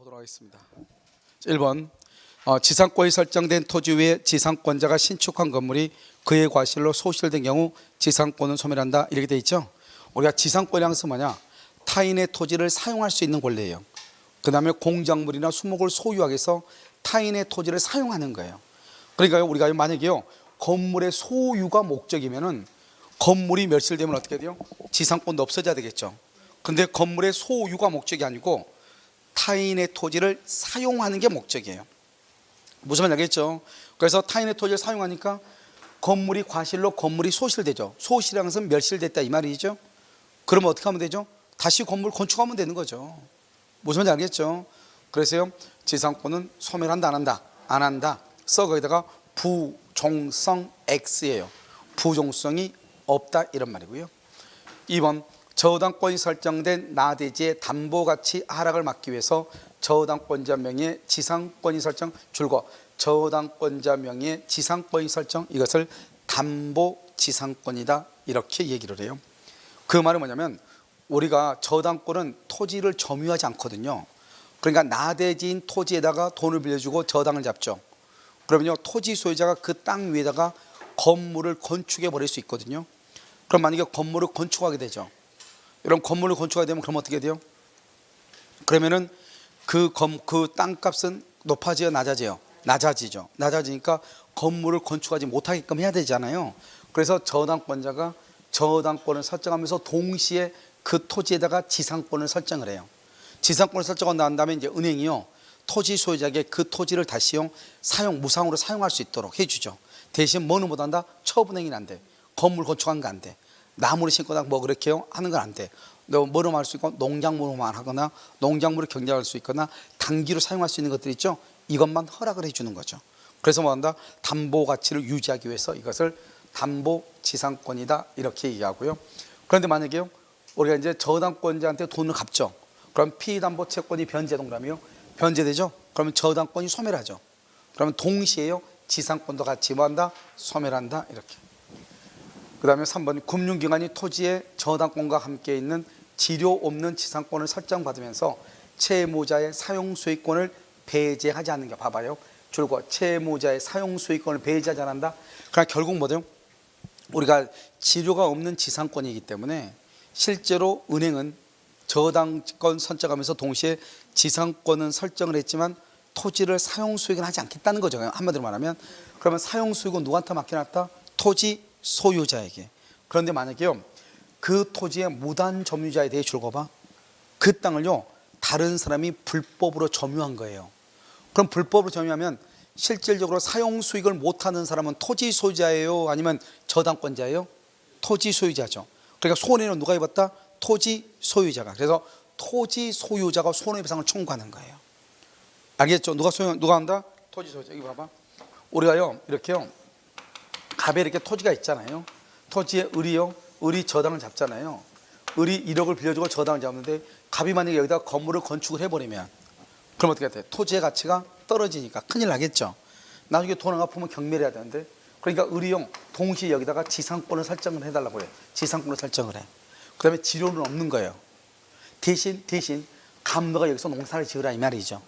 보도록 하겠습니다. 1번 지상권이 설정된 토지 위에 지상권자가 신축한 건물이 그의 과실로 소실된 경우 지상권은 소멸한다 이렇게 돼 있죠. 우리가 지상권이라는 것은 뭐냐, 타인의 토지를 사용할 수 있는 권리예요. 그 다음에 공작물이나 수목을 소유하기 위해서 타인의 토지를 사용하는 거예요. 그러니까 우리가 만약에요 건물의 소유가 목적이면은 건물이 멸실되면 어떻게 돼요? 지상권도 없어져야 되겠죠. 근데 건물의 소유가 목적이 아니고 타인의 토지를 사용하는 게 목적이에요. 무슨 말인지 알겠죠? 그래서 타인의 토지를 사용하니까 건물이 과실로 건물이 소실되죠. 소실이라는 것은 멸실됐다 이 말이죠. 그러면 어떻게 하면 되죠? 다시 건물 건축하면 되는 거죠. 무슨 말인지 알겠죠? 그래서요 지상권은 소멸한다 안 한다? 안 한다. 거기다가 부종성 X예요. 부종성이 없다 이런 말이고요. 2번 저당권이 설정된 나대지의 담보가치 하락을 막기 위해서 저당권자 명의의 지상권이 설정 줄거 저당권자 명의의 지상권이 설정 이것을 담보지상권이다 이렇게 얘기를 해요. 그 말은 뭐냐면 우리가 저당권은 토지를 점유하지 않거든요. 그러니까 나대지인 토지에다가 돈을 빌려주고 저당을 잡죠. 그러면요 토지 소유자가 그 땅 위에다가 건물을 건축해 버릴 수 있거든요. 그럼 만약에 건물을 건축하게 되죠. 여러분 건물을 건축하게 되면 그럼 어떻게 돼요? 그러면은 그 땅값은 높아져요 낮아져요? 낮아지죠. 낮아지니까 건물을 건축하지 못하게끔 해야 되잖아요. 그래서 저당권자가 저당권을 설정하면서 동시에 그 토지에다가 지상권을 설정을 해요. 지상권을 설정하고 난 다음에 이제 은행이요 토지 소유자에게 그 토지를 다시 무상으로 사용할 수 있도록 해주죠. 대신 뭐는 못한다? 처분행위는 안 돼. 건물 건축하는 거 안 돼. 나무를 심거나 뭐 그렇게 하는 건 안 돼. 뭐로 할 수 있고 농작물로만 하거나 농작물을 경작할 수 있거나 단기로 사용할 수 있는 것들 있죠. 이것만 허락을 해주는 거죠. 그래서 뭐한다? 담보 가치를 유지하기 위해서 이것을 담보지상권이다 이렇게 얘기하고요. 그런데 만약에요 우리가 이제 저당권자한테 돈을 갚죠. 그럼 피담보 채권이 변제동그라미요 변제되죠. 그러면 저당권이 소멸하죠. 그러면 동시에요 지상권도 같이 뭐한다? 소멸한다 이렇게. 그 다음에 3번 금융기관이 토지의 저당권과 함께 있는 지료 없는 지상권을 설정받으면서 채무자의 사용수익권을 배제하지 않는 게 봐봐요. 줄거 채무자의 사용수익권을 배제하지 않는다. 그러니까 결국 뭐죠? 우리가 지료가 없는 지상권이기 때문에 실제로 은행은 저당권 설정하면서 동시에 지상권은 설정을 했지만 토지를 사용수익은 하지 않겠다는 거죠. 한마디로 말하면 그러면 사용수익은 누구한테 맡겨놨다? 토지 소유자에게. 그런데 만약에요 그 토지의 무단 점유자에 대해 줄거봐 그 땅을요 다른 사람이 불법으로 점유한 거예요. 그럼 불법으로 점유하면 실질적으로 사용수익을 못하는 사람은 토지 소유자예요 아니면 저당권자예요? 토지 소유자죠. 그러니까 손해는 누가 입었다? 토지 소유자가. 그래서 토지 소유자가 손해배상을 청구하는 거예요. 알겠죠? 누가 한다? 토지 소유자. 이거 봐봐. 우리가요 이렇게요 갑에 이렇게 토지가 있잖아요. 토지에 을이 저당을 잡잖아요. 을이 1억을 빌려주고 저당을 잡는데 갑이 만약에 여기다 건물을 건축을 해버리면 그럼 어떻게 돼? 토지의 가치가 떨어지니까 큰일 나겠죠. 나중에 돈 안 갚으면 경매를 해야 되는데 그러니까 을이 동시에 여기다가 지상권을 설정을 해달라고 해요. 지상권을 설정을 해. 그 다음에 지료는 없는 거예요. 대신 갑너가 여기서 농사를 지으라 이 말이죠.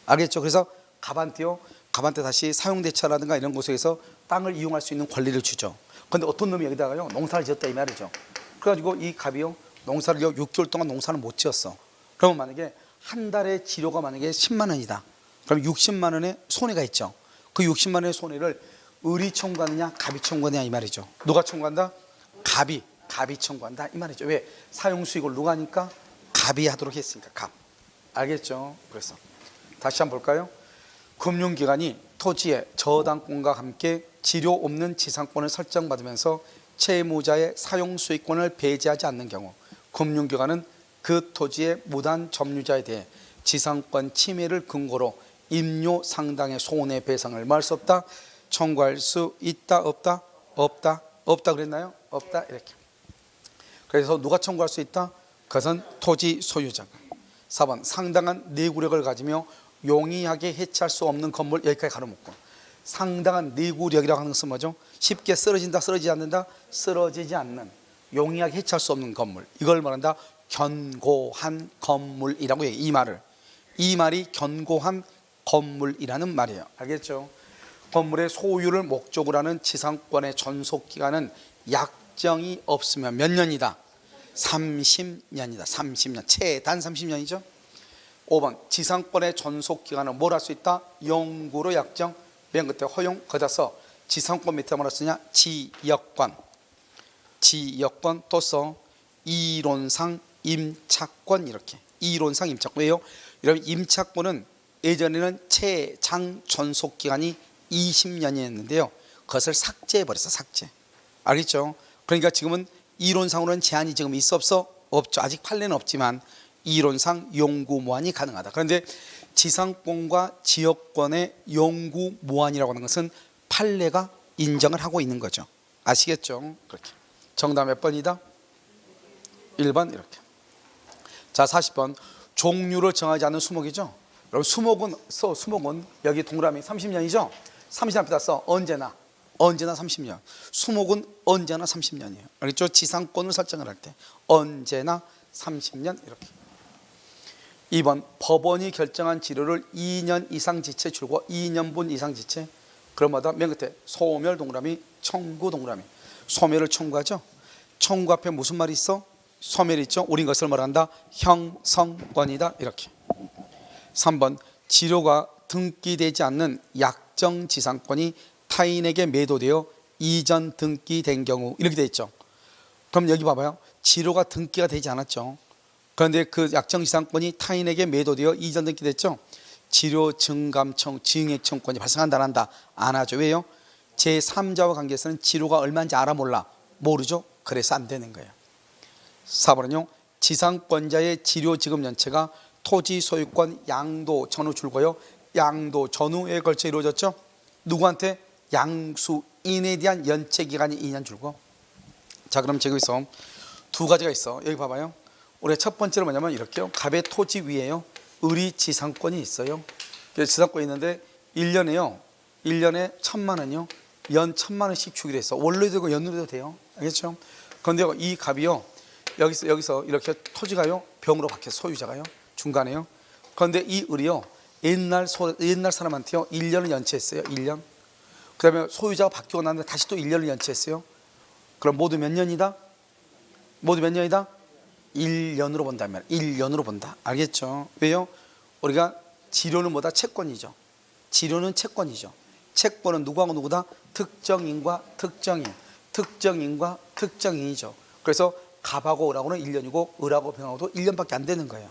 알겠죠? 그래서 갑한테 다시 사용대차라든가 이런 곳에서 땅을 이용할 수 있는 권리를 주죠. 그런데 어떤 놈이 여기다가요 농사를 지었다 이 말이죠. 그래가지고 이 갑이요 농사를 6개월 동안 농사를 못 지었어. 그러면 만약에 한 달에 지료가 만약에 10만 원이다. 그럼 60만 원의 손해가 있죠. 그 60만 원의 손해를 을이 청구하느냐 갑이 청구하느냐 이 말이죠. 누가 청구한다? 갑이 청구한다 이 말이죠. 왜? 사용수익을 누가 하니까? 갑이 하도록 했으니까 갑. 알겠죠? 그래서 다시 한번 볼까요? 금융기관이 토지의 저당권과 함께 지료 없는 지상권을 설정받으면서 채무자의 사용수익권을 배제하지 않는 경우 금융기관은 그 토지의 무단 점유자에 대해 지상권 침해를 근거로 임료 상당의 손해배상을 뭐 할 수 없다? 청구할 수 있다 없다? 없다 그랬나요? 없다 이렇게. 그래서 누가 청구할 수 있다? 그것은 토지 소유자가. 4번 상당한 내구력을 가지며 용이하게 해체할 수 없는 건물 여기까지 가로먹고 상당한 내구력이라고 하는 것은 뭐죠? 쉽게 쓰러진다 쓰러지지 않는다? 쓰러지지 않는 용이하게 해체할 수 없는 건물 이걸 말한다 견고한 건물이라고 해요. 이 말을 이 말이 견고한 건물이라는 말이에요. 알겠죠? 건물의 소유를 목적으로 하는 지상권의 전속기간은 약정이 없으면 몇 년이다? 30년이다. 30년. 최단 30년이죠. 5번 지상권의 전속기간은 뭘 할 수 있다? 영구로 약정. 맨 끝에 허용. 거기다 써. 지상권 밑에 뭐라 쓰냐? 지역권. 지역권 또 써. 이론상 임차권. 이렇게 이론상 임차권. 왜요? 여러분 임차권은 예전에는 최장 전속기간이 20년이었는데요 그것을 삭제해버렸어. 삭제. 알겠죠? 그러니까 지금은 이론상으로는 제한이 지금 있어 없어? 없죠. 아직 판례는 없지만 이론상 영구 무한이 가능하다. 그런데 지상권과 지역권의 영구 무한이라고 하는 것은 판례가 인정을 하고 있는 거죠. 아시겠죠? 그렇게. 정답 몇 번이다? 1번 이렇게. 자 40번 종류를 정하지 않는 수목이죠. 여러분 수목은 여기 동그라미 30년이죠. 30년 앞에다 써. 언제나 30년. 수목은 언제나 30년이에요. 알겠죠? 지상권을 설정을 할 때 언제나 30년 이렇게. 2번 법원이 결정한 지료를 2년 이상 지체 줄고 2년분 이상 지체. 그럼마다 맨 끝에 소멸 동그라미 청구 동그라미. 소멸을 청구하죠. 청구 앞에 무슨 말이 있어? 소멸이 있죠. 우린 것을 말한다. 형성권이다. 이렇게. 3번 지료가 등기되지 않는 약정지상권이 타인에게 매도되어 이전 등기된 경우 이렇게 돼 있죠. 그럼 여기 봐봐요. 지료가 등기가 되지 않았죠. 그런데 그 약정지상권이 타인에게 매도되어 이전 등기됐죠. 지료 증감청 증액청권이 발생한다 안 한다? 안 하죠. 왜요? 제3자와 관계에서는 지료가 얼마인지 알아 몰라? 모르죠. 그래서 안 되는 거예요. 4번은요. 지상권자의 지료 지급 연체가 토지 소유권 양도 전후 줄고요. 양도 전후에 걸쳐 이루어졌죠. 누구한테? 양수인에 대한 연체 기간이 2년 줄고. 자 그럼 여기서 두 가지가 있어. 여기 봐봐요. 우리가 첫 번째로 뭐냐면 이렇게요. 갑의 토지 위에요. 을이 지상권이 있어요. 지상권이 있는데 1년에 1,000만 원이요. 연 1,000만 원씩 주기로 했어. 월로도 되고 연으로도 돼요. 알겠죠? 그런데 이 갑이요. 여기서 이렇게 토지가요. 병으로 바뀌어 소유자가요. 중간에요. 그런데 이 을이요. 옛날 사람한테요. 1년을 연체했어요. 1년. 그 다음에 소유자가 바뀌고 나는데 다시 또 1년을 연체했어요. 그럼 모두 몇 년이다? 모두 몇 년이다? 1년으로 본단 말이에요. 1년으로 본다. 알겠죠? 왜요? 우리가 지료는 뭐다? 채권이죠. 지료는 채권이죠. 채권은 누구하고 누구다? 특정인과 특정인. 특정인과 특정인이죠. 그래서 갑하고 을하고는 1년이고 을하고 병하고도 1년밖에 안 되는 거예요.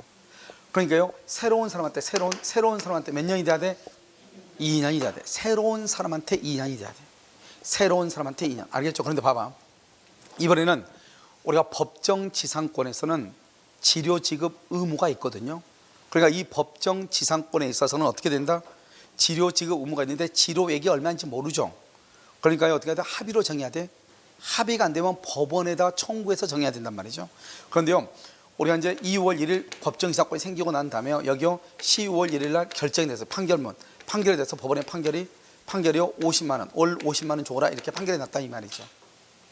그러니까요. 새로운 사람한테 몇 년이 돼야 돼? 2년이 돼야 돼. 새로운 사람한테 2년이 돼야 돼. 새로운 사람한테 2년. 알겠죠? 그런데 봐봐. 이번에는 우리가 법정 지상권에서는 지료 지급 의무가 있거든요. 그러니까 이 법정 지상권에 있어서는 어떻게 된다? 지료 지급 의무가 있는데 지료액이 얼마인지 모르죠. 그러니까 어떻게 해야 돼? 합의로 정해야 돼. 합의가 안 되면 법원에다 청구해서 정해야 된단 말이죠. 그런데요. 우리가 이제 2월 1일 법정 지상권이 생기고 난 다음에 여기요 12월 1일 날 결정이 돼서 판결이 돼서 법원의 판결이요 50만 원, 올 50만 원 줘라 이렇게 판결이 났다 이 말이죠.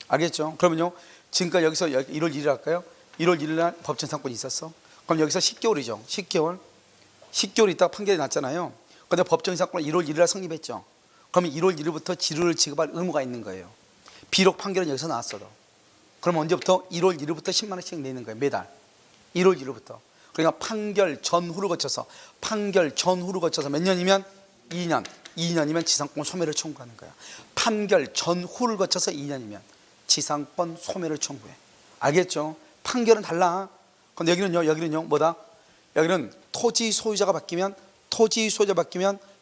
알겠죠? 그러면요 지금까지 여기서 1월 1일 할까요? 1월 1일 날 법정 지상권이 있었어. 그럼 여기서 10개월이죠. 10개월 있다가 판결이 났잖아요. 그런데 법정 지상권은 1월 1일 날 성립했죠. 그러면 1월 1일부터 지료를 지급할 의무가 있는 거예요. 비록 판결은 여기서 나왔어도. 그럼 언제부터? 1월 1일부터 10만 원씩 내는 거예요. 매달. 1월 1일부터. 그러니까 판결 전후를 거쳐서 몇 년이면? 2년. 2년이면 지상권 소멸을 청구하는 거야. 판결 전후를 거쳐서 2년이면 지상권 소멸을 청구해. 알겠죠? 판결은 달라. 근데 여기는요 뭐다? 여기는 토지 소유자가 바뀌면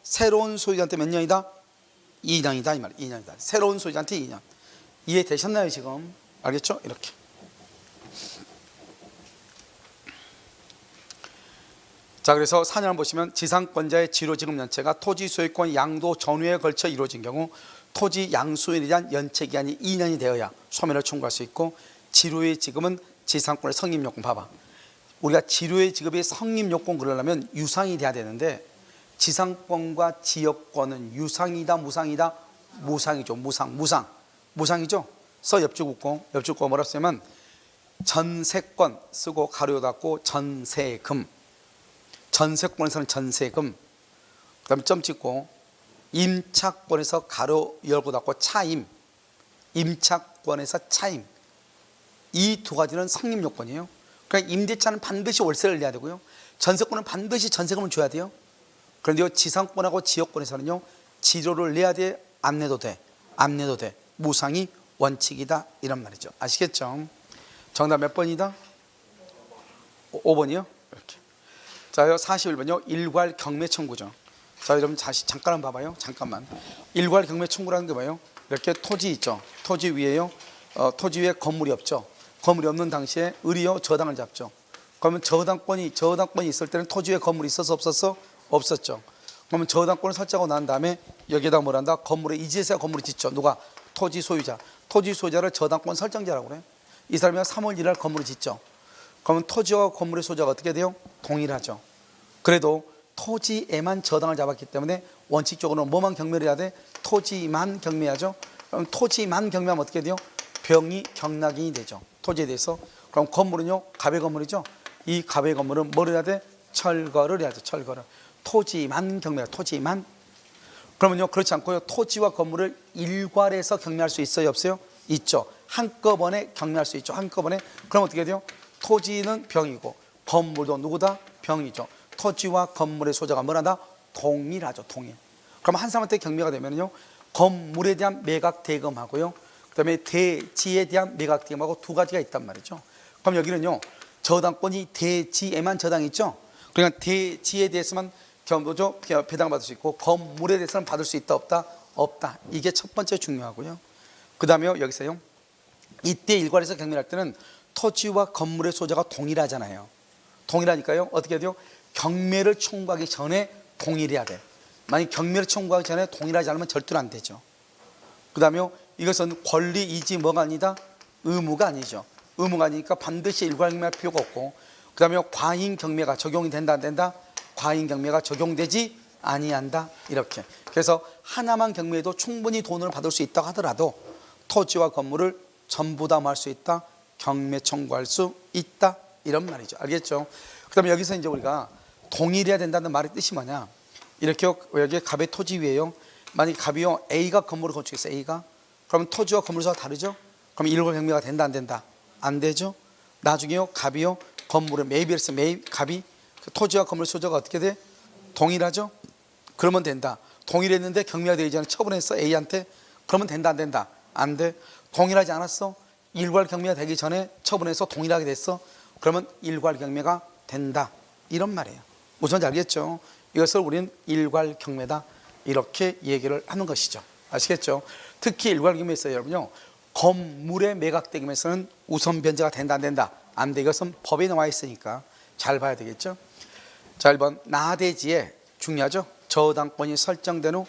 새로운 소유자한테 몇 년이다? 2년이다 이 말. 2년이다. 새로운 소유자한테 2년. 이해되셨나요 지금? 알겠죠? 이렇게. 자 그래서 4년 보시면 지상권자의 지료 지급 연체가 토지 소유권 양도 전후에 걸쳐 이루어진 경우 토지 양수인에 대한 연체 기간이 2년이 되어야 소멸을 청구할 수 있고 지료의 지급은 지상권의 성립 요건. 봐봐. 우리가 지료의 지급의 성립 요건 그러려면 유상이 돼야 되는데 지상권과 지역권은 유상이다 무상이다? 무상이죠. 무상이죠. 서 옆줄 긋고 뭐라 쓰냐면 전세권 쓰고 가로 닫고 전세금 전세권에서는 전세금, 그다음에 점 찍고, 임차권에서 가로 열고 닫고 차임, 임차권에서 차임, 이 두 가지는 성립 요건이에요. 그러니까 임대차는 반드시 월세를 내야 되고요, 전세권은 반드시 전세금을 줘야 돼요. 그런데 지상권하고 지역권에서는요, 지료를 내야 돼, 안 내도 돼, 안 내도 돼, 무상이 원칙이다, 이런 말이죠. 아시겠죠? 정답 몇 번이다? 5번이요? 이렇게. 자, 41번요. 일괄 경매 청구죠. 자, 여러분 다시 잠깐 한번 봐봐요. 잠깐만. 일괄 경매 청구라는 게 뭐예요? 이렇게 토지 있죠. 토지 위에요. 토지 위에 건물이 없죠. 건물이 없는 당시에 의리요 저당을 잡죠. 그러면 저당권이 있을 때는 토지 위에 건물이 있어서 없었어? 없었죠. 그러면 저당권을 설정하고 난 다음에 여기에다 뭘 한다? 건물에 이제서야 건물을 짓죠. 누가? 토지 소유자. 토지 소유자를 저당권 설정자라고 그래요. 이 사람이 3월 1일 건물을 짓죠. 그러면 토지와 건물의 소유자가 어떻게 돼요? 동일하죠. 그래도 토지에만 저당을 잡았기 때문에 원칙적으로 뭐만 경매를 해야 돼? 토지만 경매하죠. 그럼 토지만 경매하면 어떻게 돼요? 병이 경락인이 되죠. 토지에 대해서. 그럼 건물은요, 갑의 건물이죠. 이 갑의 건물은 뭘 해야 돼? 철거를 해야죠. 철거를. 토지만 경매해요. 토지만. 그러면요, 그렇지 않고요, 토지와 건물을 일괄해서 경매할 수 있어요, 없어요? 있죠. 한꺼번에 경매할 수 있죠. 한꺼번에. 그럼 어떻게 돼요? 토지는 병이고 건물도 누구다? 병이죠. 토지와 건물의 소유자가 뭐라다? 동일하죠. 동일. 그럼 한 사람한테 경매가 되면요, 건물에 대한 매각 대금하고요, 그다음에 대지에 대한 매각 대금하고 두 가지가 있단 말이죠. 그럼 여기는요, 저당권이 대지에만 저당이 있죠. 그러니까 대지에 대해서만 배당받을 수 있고 건물에 대해서는 받을 수 있다, 없다? 없다. 이게 첫 번째 중요하고요. 그 다음에 여기서요, 이때 일괄해서 경매할 때는 토지와 건물의 소유자가 동일하잖아요. 동일하니까요, 어떻게 해야 돼요? 경매를 청구하기 전에 동일해야 돼. 만약 경매를 청구하기 전에 동일하지 않으면 절대로 안 되죠. 그 다음에 이것은 권리이지 뭐가 아니다? 의무가 아니죠. 의무가 아니니까 반드시 일괄 경매할 필요가 없고, 그 다음에 과잉 경매가 적용이 된다, 안 된다? 과잉 경매가 적용되지 아니한다, 이렇게. 그래서 하나만 경매해도 충분히 돈을 받을 수 있다고 하더라도 토지와 건물을 전부 다 뭐 할 수 있다? 경매 청구할 수 있다, 이런 말이죠. 알겠죠? 그 다음에 여기서 이제 우리가 동일해야 된다는 말의 뜻이 뭐냐, 이렇게 여기 갑의 토지 위에요, 만약 갑이요 A가 건물을 건축했어. A가. 그러면 토지와 건물수가 다르죠. 그럼 일괄 경매가 된다, 안 된다? 안 되죠. 나중에요, 갑이요 건물을 매입을 했어. 갑이 토지와 건물 소유자가 어떻게 돼? 동일하죠. 그러면 된다. 동일했는데 경매가 되기 전에 처분했어, A한테. 그러면 된다, 안 된다? 안 돼. 동일하지 않았어. 일괄 경매가 되기 전에 처분해서 동일하게 됐어. 그러면 일괄 경매가 된다, 이런 말이에요. 무슨 말인지 알겠죠? 이것을 우리는 일괄 경매다, 이렇게 얘기를 하는 것이죠. 아시겠죠? 특히 일괄 경매에서 여러분요, 건물의 매각 대금에서는 우선 변제가 된다, 안 된다? 안 돼. 이것은 법에 나와 있으니까 잘 봐야 되겠죠? 자, 1번 나대지에 중요하죠? 저당권이 설정된 후,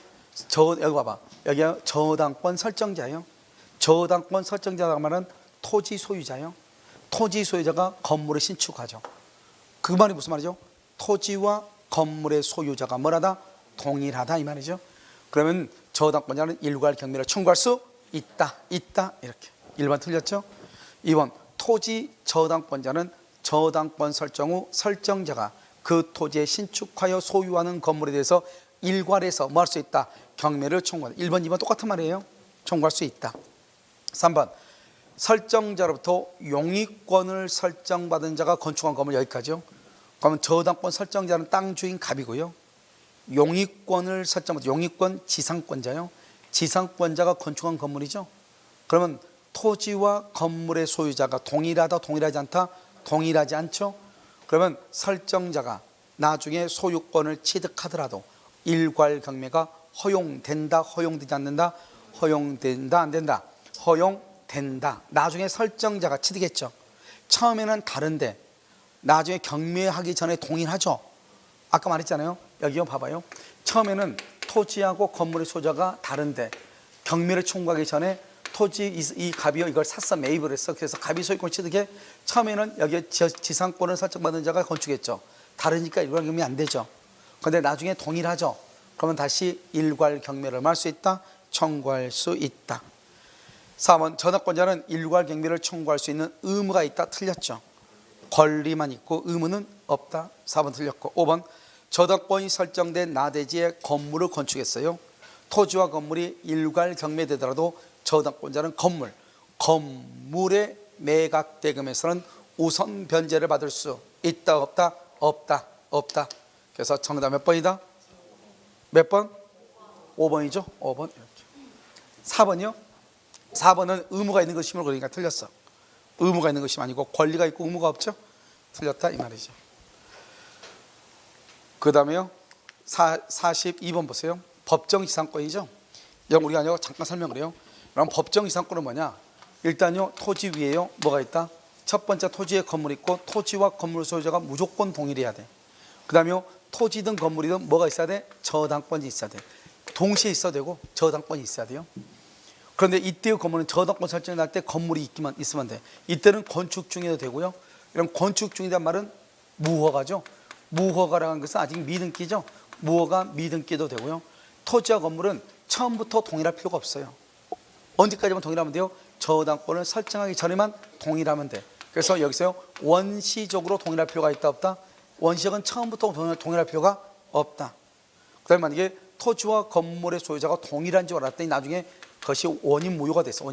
여기 봐봐, 여기 저당권 설정자예요. 저당권 설정자라고 말은 토지 소유자예요. 토지 소유자가 건물을 신축하죠. 그 말이 무슨 말이죠? 토지와 건물의 소유자가 뭐라다? 동일하다, 이 말이죠. 그러면 저당권자는 일괄 경매를 청구할 수 있다, 이렇게. 1번 틀렸죠? 2번 토지 저당권자는 저당권 설정 후 설정자가 그 토지에 신축하여 소유하는 건물에 대해서 일괄해서 뭐 할 수 있다? 경매를 청구한다. 1번, 2번 똑같은 말이에요. 청구할 수 있다. 3번 설정자로부터 용익권을 설정받은 자가 건축한 건물, 여기까지요. 그러면 저당권 설정자는 땅 주인 갑이고요, 용익권을 설정받은, 용익권 지상권자요. 지상권자가 건축한 건물이죠. 그러면 토지와 건물의 소유자가 동일하다, 동일하지 않다? 동일하지 않죠. 그러면 설정자가 나중에 소유권을 취득하더라도 일괄 경매가 허용된다, 허용되지 않는다? 허용된다, 안 된다? 허용된다. 나중에 설정자가 취득했죠. 처음에는 다른데 나중에 경매하기 전에 동일하죠. 아까 말했잖아요. 여기 봐봐요. 처음에는 토지하고 건물의 소유자가 다른데 경매를 청구하기 전에 토지 이 갑이요 이걸 샀어, 매입을 했어. 그래서 갑이 소유권 취득해. 처음에는 여기에 지상권을 설정받은 자가 건축했죠. 다르니까 일괄 경매 안 되죠. 그런데 나중에 동일하죠. 그러면 다시 일괄 경매를 할 수 있다, 청구할 수 있다. 4번 저당권자는 일괄 경매를 청구할 수 있는 의무가 있다, 틀렸죠. 권리만 있고 의무는 없다. 4번 틀렸고. 5번 저당권이 설정된 나대지에 건물을 건축했어요. 토지와 건물이 일괄 경매되더라도 저당권자는 건물에 매각대금에서는 우선 변제를 받을 수 있다 없다? 없다. 그래서 정답 몇 번이다? 몇 번? 5번이죠. 5번 이렇게. 4번이요? 4번은 의무가 있는 것이므로 그러니까 틀렸어. 의무가 있는 것이 아니고 권리가 있고 의무가 없죠. 틀렸다 이 말이죠. 그 다음에요 42번 보세요. 법정지상권이죠. 이건 우리가 아니고 잠깐 설명을 해요. 그럼 법정지상권은 뭐냐? 일단요 토지 위에요 뭐가 있다? 첫 번째 토지에 건물이 있고 토지와 건물 소유자가 무조건 동일해야 돼. 그 다음에요 토지든 건물이든 뭐가 있어야 돼? 저당권이 있어야 돼. 동시에 있어야 되고 저당권이 있어야 돼요. 그런데 이때의 건물은 저당권 설정할 때 건물이 있으면 돼. 이때는 건축 중에도 되고요. 이런 건축 중이란 말은 무허가죠. 무허가라는 것은 아직 미등기죠. 무허가 미등기도 되고요. 토지와 건물은 처음부터 동일할 필요가 없어요. 언제까지만 동일하면 돼요? 저당권을 설정하기 전에만 동일하면 돼. 그래서 여기서요 원시적으로 동일할 필요가 있다 없다? 원시적은 처음부터 동일할 필요가 없다. 그 다음에 만약에 토지와 건물의 소유자가 동일한 줄 알았더니 나중에 그것이 원인 무효가 됐어.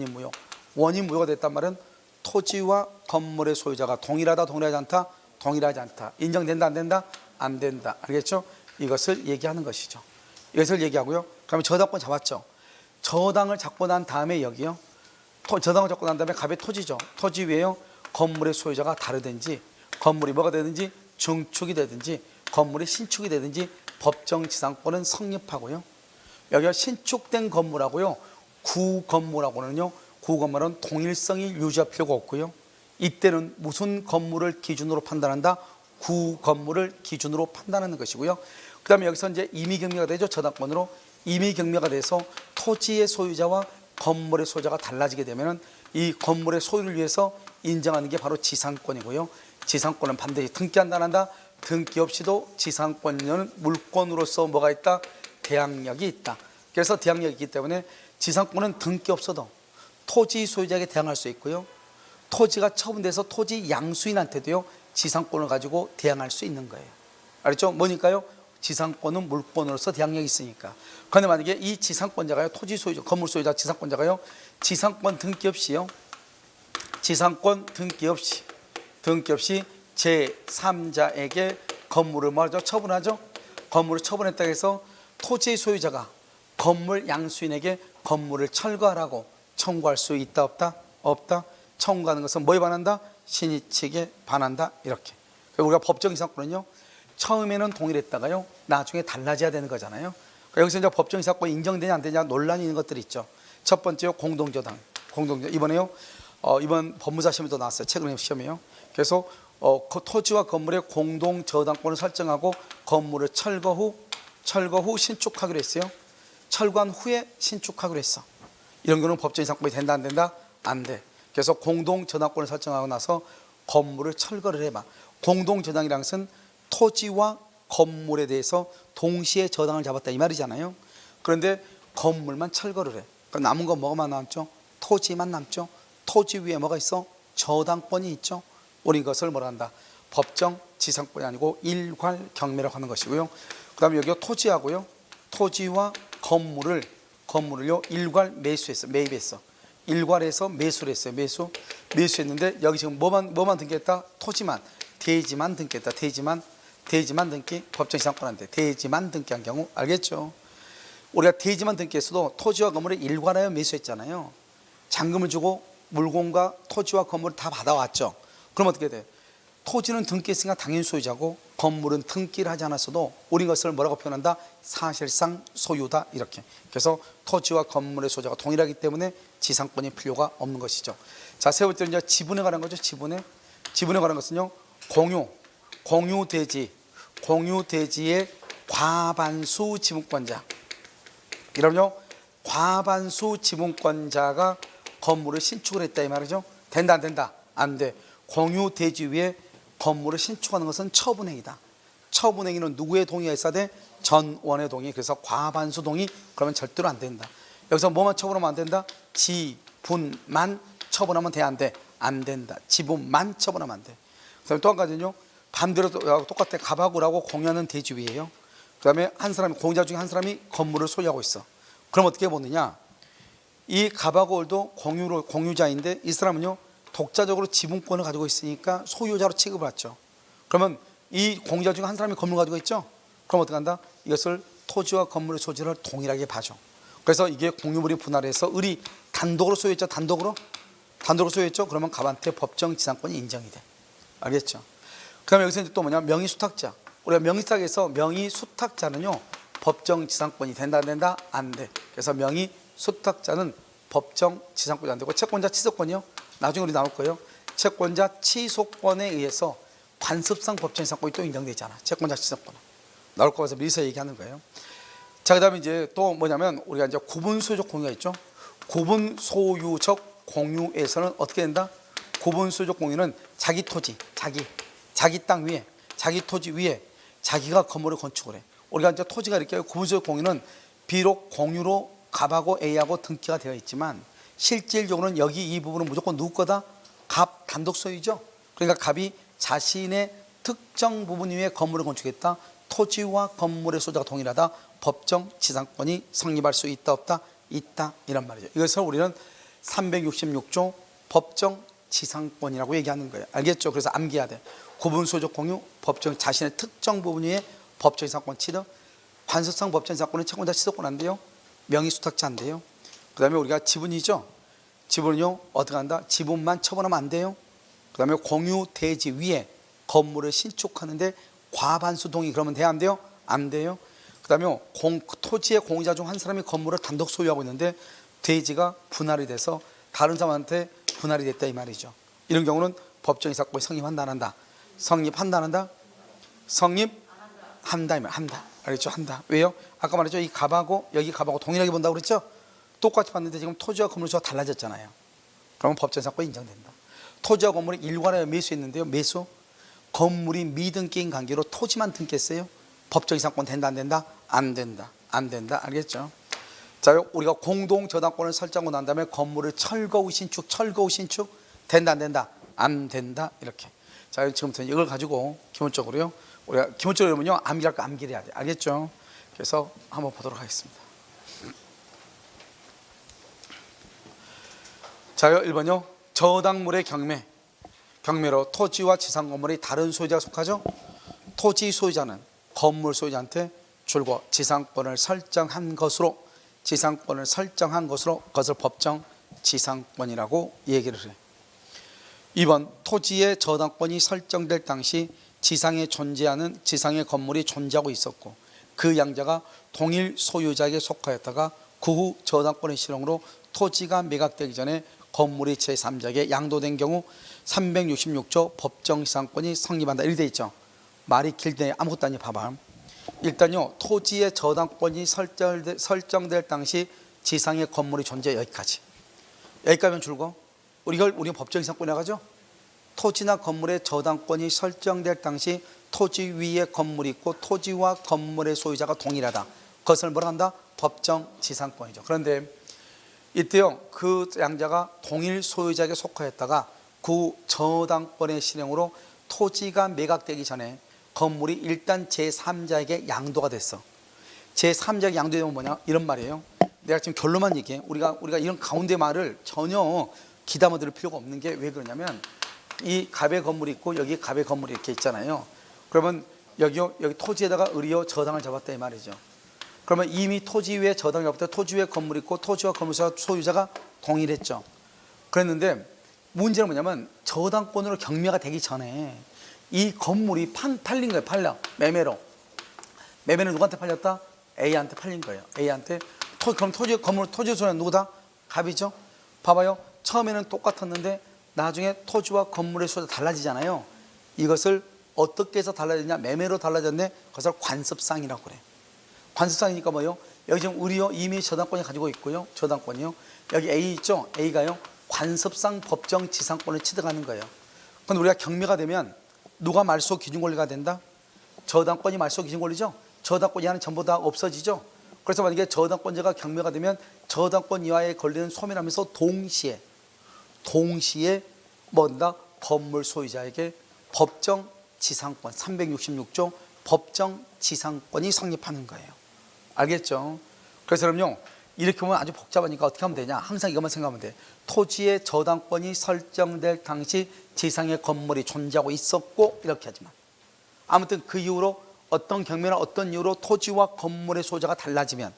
원인 무효가 됐단 말은 토지와 건물의 소유자가 동일하다 동일하지 않다? 동일하지 않다. 인정된다 안 된다? 안 된다. 알겠죠? 이것을 얘기하는 것이죠. 이것을 얘기하고요. 그러면 저당권 잡았죠. 저당을 잡고 난 다음에 여기요. 저당을 잡고 난 다음에 갑의 토지죠. 토지 위에요. 건물의 소유자가 다르든지 건물이 뭐가 되든지 중축이 되든지 건물이 신축이 되든지 법정지상권은 성립하고요. 여기가 신축된 건물하고요. 구건물하고는요. 구건물은 동일성이 유지할 필요가 없고요. 이때는 무슨 건물을 기준으로 판단한다? 구건물을 기준으로 판단하는 것이고요. 그 다음에 여기서 이제 임의경매가 되죠. 저당권으로. 임의경매가 돼서 토지의 소유자와 건물의 소유자가 달라지게 되면 이 건물의 소유를 위해서 인정하는 게 바로 지상권이고요. 지상권은 반드시 등기한다 안 한다? 등기 없이도 지상권은 물권으로서 뭐가 있다? 대항력이 있다. 그래서 대항력이 있기 때문에 지상권은 등기 없어도 토지 소유자에게 대항할 수 있고요. 토지가 처분돼서 토지 양수인한테도요 지상권을 가지고 대항할 수 있는 거예요. 알겠죠? 뭐니까요? 지상권은 물권으로서 대항력이 있으니까. 그런데 만약에 이 지상권자가요, 토지 소유자, 건물 소유자 지상권자가요, 지상권 등기 없이요, 지상권 등기 없이 제3자에게 건물을 뭐하죠? 처분하죠? 건물을 처분했다고 해서 토지 소유자가 건물 양수인에게 건물을 철거하라고 청구할 수 있다 없다? 없다. 청구하는 것은 뭐에 반한다? 신의칙에 반한다. 이렇게. 우리가 법정이사건은요 처음에는 동일했다가요 나중에 달라져야 되는 거잖아요. 여기서 이제 법정이사건이 인정되냐 안 되냐 논란이 있는 것들이 있죠. 첫 번째요 공동저당. 이번에요 이번 법무사 시험에도 나왔어요. 최근에 시험이요. 그래서 그 토지와 건물의 공동저당권을 설정하고 건물을 철거 후 신축하기로 했어요. 철거한 후에 신축하기로 했어. 이런 거는 법정이사건이 된다 안 된다? 안 돼. 그래서 공동저당권을 설정하고 나서 건물을 철거를 해봐. 공동저당이라는 것은 토지와 건물에 대해서 동시에 저당을 잡았다 이 말이잖아요. 그런데 건물만 철거를 해. 그럼 남은 건 뭐만 남죠? 토지만 남죠. 토지 위에 뭐가 있어? 저당권이 있죠. 우리 이것을 뭐라 한다? 법정지상권이 아니고 일괄경매라고 하는 것이고요. 그 다음에 여기 토지하고요. 토지와 건물을요 일괄 매입했어. 일괄해서 매수를 했어요. 매수했는데 여기 지금 뭐만 등기했다? 토지만, 대지만 등기했다. 대지만 등기, 법정지상권 안 돼. 대지만 등기한 경우 알겠죠? 우리가 대지만 등기했어도 토지와 건물을 일괄하여 매수했잖아요. 잔금을 주고 물건과 토지와 건물을 다 받아왔죠. 그럼 어떻게 돼? 토지는 등기했으니까 당연히 소유자고 건물은 등기를 하지 않았어도 우리 것을 뭐라고 표현한다? 사실상 소유다 이렇게. 그래서 토지와 건물의 소유자가 동일하기 때문에 지상권이 필요가 없는 것이죠. 자, 세 번째는 이제 지분에 관한 거죠. 지분에 관한 것은요 공유대지의 과반수 지분권자. 이러면요 과반수 지분권자가 건물을 신축을 했다 이 말이죠. 된다 안 된다? 안 돼. 공유대지 위에 건물을 신축하는 것은 처분행위다. 처분행위는 누구의 동의가 있어야 돼? 전원의 동의. 그래서 과반수 동의 그러면 절대로 안 된다. 여기서 뭐만 처분하면 안 된다? 지분만 처분하면 돼 안 돼? 안 된다. 지분만 처분하면 안 돼. 그다음에 또 한 가지는요 반대로 똑같아. 갑하고라고 공유하는 대지위예요. 그다음에 한 사람이, 공유자 중에 한 사람이 건물을 소유하고 있어. 그럼 어떻게 보느냐? 이 갑하고도 공유자인데 이 사람은요 독자적으로 지분권을 가지고 있으니까 소유자로 취급을 하죠. 그러면 이 공유자 중에 한 사람이 건물 가지고 있죠. 그럼 어떻게 한다? 이것을 토지와 건물의 소지를 동일하게 봐줘. 그래서 이게 공유물이 분할해서 을이 단독으로 소유했죠. 단독으로 소유했죠. 그러면 갑한테 법정 지상권이 인정이 돼. 알겠죠? 그다음에 여기서 이제 또 뭐냐? 명의수탁자. 우리가 명의수탁에서 명의수탁자는요 법정 지상권이 된다 안 된다? 안 돼. 그래서 명의수탁자는 법정 지상권이 안 되고, 채권자 취소권이요. 나중에 우리 나올 거예요. 채권자 취소권에 의해서 관습상 법정 지상권이 또 인정되잖아. 채권자 취소권은 나올 거라서 미리서 얘기하는 거예요. 자, 그다음에 이제 또 뭐냐면 우리가 이제 구분 소유적 공유가 있죠. 구분 소유적 공유에서는 어떻게 된다? 구분 소유적 공유는 자기 토지, 자기 땅 위에, 자기 토지 위에 자기가 건물을 건축을 해. 우리가 이제 토지가 이렇게 구분 소유적 공유는 비록 공유로 갑하고 A하고 등기가 되어 있지만 실질적으로는 여기 이 부분은 무조건 누구 거다? 갑 단독 소유죠. 그러니까 갑이 자신의 특정 부분 위에 건물을 건축했다. 토지와 건물의 소유자가 동일하다. 법정 지상권이 성립할 수 있다 없다? 있다, 이란 말이죠. 이것을 우리는 366조 법정 지상권이라고 얘기하는 거예요. 알겠죠? 그래서 암기해야 돼. 구분 소유적 공유, 법정 자신의 특정 부분 위에 법정 지상권 취득, 관습상 법정 지상권은 채권자 취소권 안 돼요. 명의수탁자 안 돼요. 그다음에 우리가 지분이죠. 지분은요 어떻게 한다? 지분만 처분하면 안 돼요. 그다음에 공유 대지 위에 건물을 신축하는데 과반수 동의 그러면 돼요 안 돼요? 안 돼요. 그다음에 토지의 공유자 중 한 사람이 건물을 단독 소유하고 있는데 대지가 분할이 돼서 다른 사람한테 분할이 됐다 이 말이죠. 이런 경우는 법정 이사건이 성립한다 안 한다? 성립한다 안 한다? 성립한다 이 말. 한다. 알겠죠? 한다. 왜요? 아까 말했죠. 이 갑하고 여기 갑하고 동일하게 본다고 그랬죠? 똑같이 봤는데 지금 토지와 건물의 수가 달라졌잖아요. 그러면 법정 이사건이 인정된다. 토지와 건물이 일괄하여 매수했는데요. 매수 건물이 미등기인 관계로 토지만 등기했어요. 법정 이사건 된다 안 된다? 안 된다. 안 된다. 알겠죠? 자, 우리가 공동 저당권을 설정하고 난 다음에 건물을 철거 후 신축 된다 안 된다? 안 된다. 이렇게. 자, 지금부터 이걸 가지고 기본적으로요. 우리가 기본적으로 여러분요 암기할 거 암기를 해야 돼. 알겠죠? 그래서 한번 보도록 하겠습니다. 자, 1번요. 저당물의 경매로 토지와 지상 건물이 다른 소유자가 속하죠. 토지 소유자는 건물 소유자한테 줄고 지상권을 설정한 것으로 그것을 법정 지상권이라고 얘기를 해. 2번 토지의 저당권이 설정될 당시 지상에 존재하는 지상의 건물이 존재하고 있었고 그 양자가 동일 소유자에게 속하였다가 그 후 저당권의 실형으로 토지가 매각되기 전에 건물이 제3자에게 양도된 경우 366조 법정 지상권이 성립한다. 이렇게 돼 있죠. 말이 길대 아무것도 아니에요. 봐봐. 일단요 토지의 저당권이 설정될 당시 지상의 건물이 존재. 여기까지면 줄고 우리 법정 지상권이라고 하죠. 토지나 건물의 저당권이 설정될 당시 토지 위에 건물이 있고 토지와 건물의 소유자가 동일하다. 그것을 뭐라 한다? 법정 지상권이죠. 그런데 이때요 그 양자가 동일 소유자에게 속하였다가 그 저당권의 실행으로 토지가 매각되기 전에 건물이 일단 제3자에게 양도가 됐어. 제3자에게 양도되면 뭐냐? 이런 말이에요. 내가 지금 결론만 얘기해. 우리가 이런 가운데 말을 전혀 기담아 들을 필요가 없는 게 왜 그러냐면 이 갑의 건물이 있고 여기 갑의 건물이 이렇게 있잖아요. 그러면 여기 토지에다가 을이요 저당을 잡았다 이 말이죠. 그러면 이미 토지 위에 저당을 잡았다. 토지 위에 건물이 있고 토지와 건물 소유자가 동일했죠. 그랬는데 문제는 뭐냐면 저당권으로 경매가 되기 전에 이 건물이 팔린 거예요. 매매로. 매매는 누구한테 팔렸다? A한테 팔린 거예요. A한테. 그럼 토지 소유는 누구다? 갑이죠. 봐봐요. 처음에는 똑같았는데 나중에 토지와 건물의 소유가 달라지잖아요. 이것을 어떻게 해서 달라졌냐? 매매로 달라졌네. 그것을 관습상이라고 그래. 관습상이니까 뭐요? 여기 지금 을이요 이미 저당권이 가지고 있고요. 저당권이요. 여기 A 있죠? A가요. 관습상 법정 지상권을 취득하는 거예요. 그런데 우리가 경매가 되면 누가 말소 기준 권리가 된다? 저당권이 말소 기준 권리죠. 저당권 이하는 전부 다 없어지죠. 그래서 만약에 저당권자가 경매가 되면 저당권 이하에 걸리는 소멸하면서 동시에 뭔가 건물 소유자에게 법정 지상권 366조 법정 지상권이 성립하는 거예요. 알겠죠? 그래서 그럼요, 이렇게 보면 아주 복잡하니까 어떻게 하면 되냐, 항상 이것만 생각하면 돼. 토지의 저당권이 설정될 당시 지상의 건물이 존재하고 있었고, 이렇게 하지만 아무튼 그 이후로 어떤 경매나 어떤 이유로 토지와 건물의 소유자가 달라지면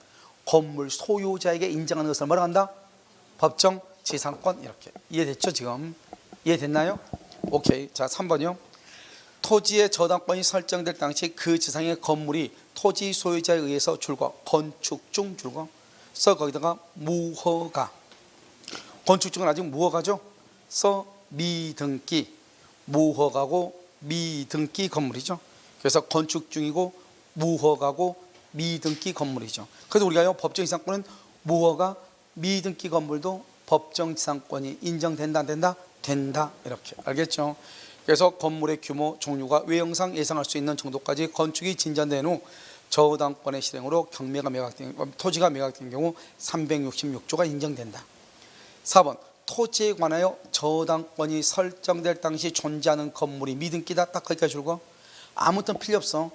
건물 소유자에게 인정하는 것을 뭐라고 한다? 법정 지상권. 이렇게 이해됐죠? 지금 이해됐나요? 오케이. 자, 3번이요. 토지의 저당권이 설정될 당시 그 지상의 건물이 토지 소유자에 의해서 줄과 건축 중 줄과 써 거기다가 무허가, 건축 중은 아직 무허가죠. 써 미등기, 무허가고 미등기 건물이죠. 그래서 건축 중이고 무허가고 미등기 건물이죠. 그래서 우리가요, 법정 지상권은 무허가 미등기 건물도 법정 지상권이 인정된다 안 된다? 된다. 이렇게 알겠죠? 그래서 건물의 규모, 종류가 외형상 예상할 수 있는 정도까지 건축이 진전된 후 저당권의 실행으로 경매가 매각된, 토지가 매각된 경우 366조가 인정된다. 4번 토지에 관하여 저당권이 설정될 당시 존재하는 건물이 미등기다. 딱 거기까지 줄고 아무튼 필요 없어.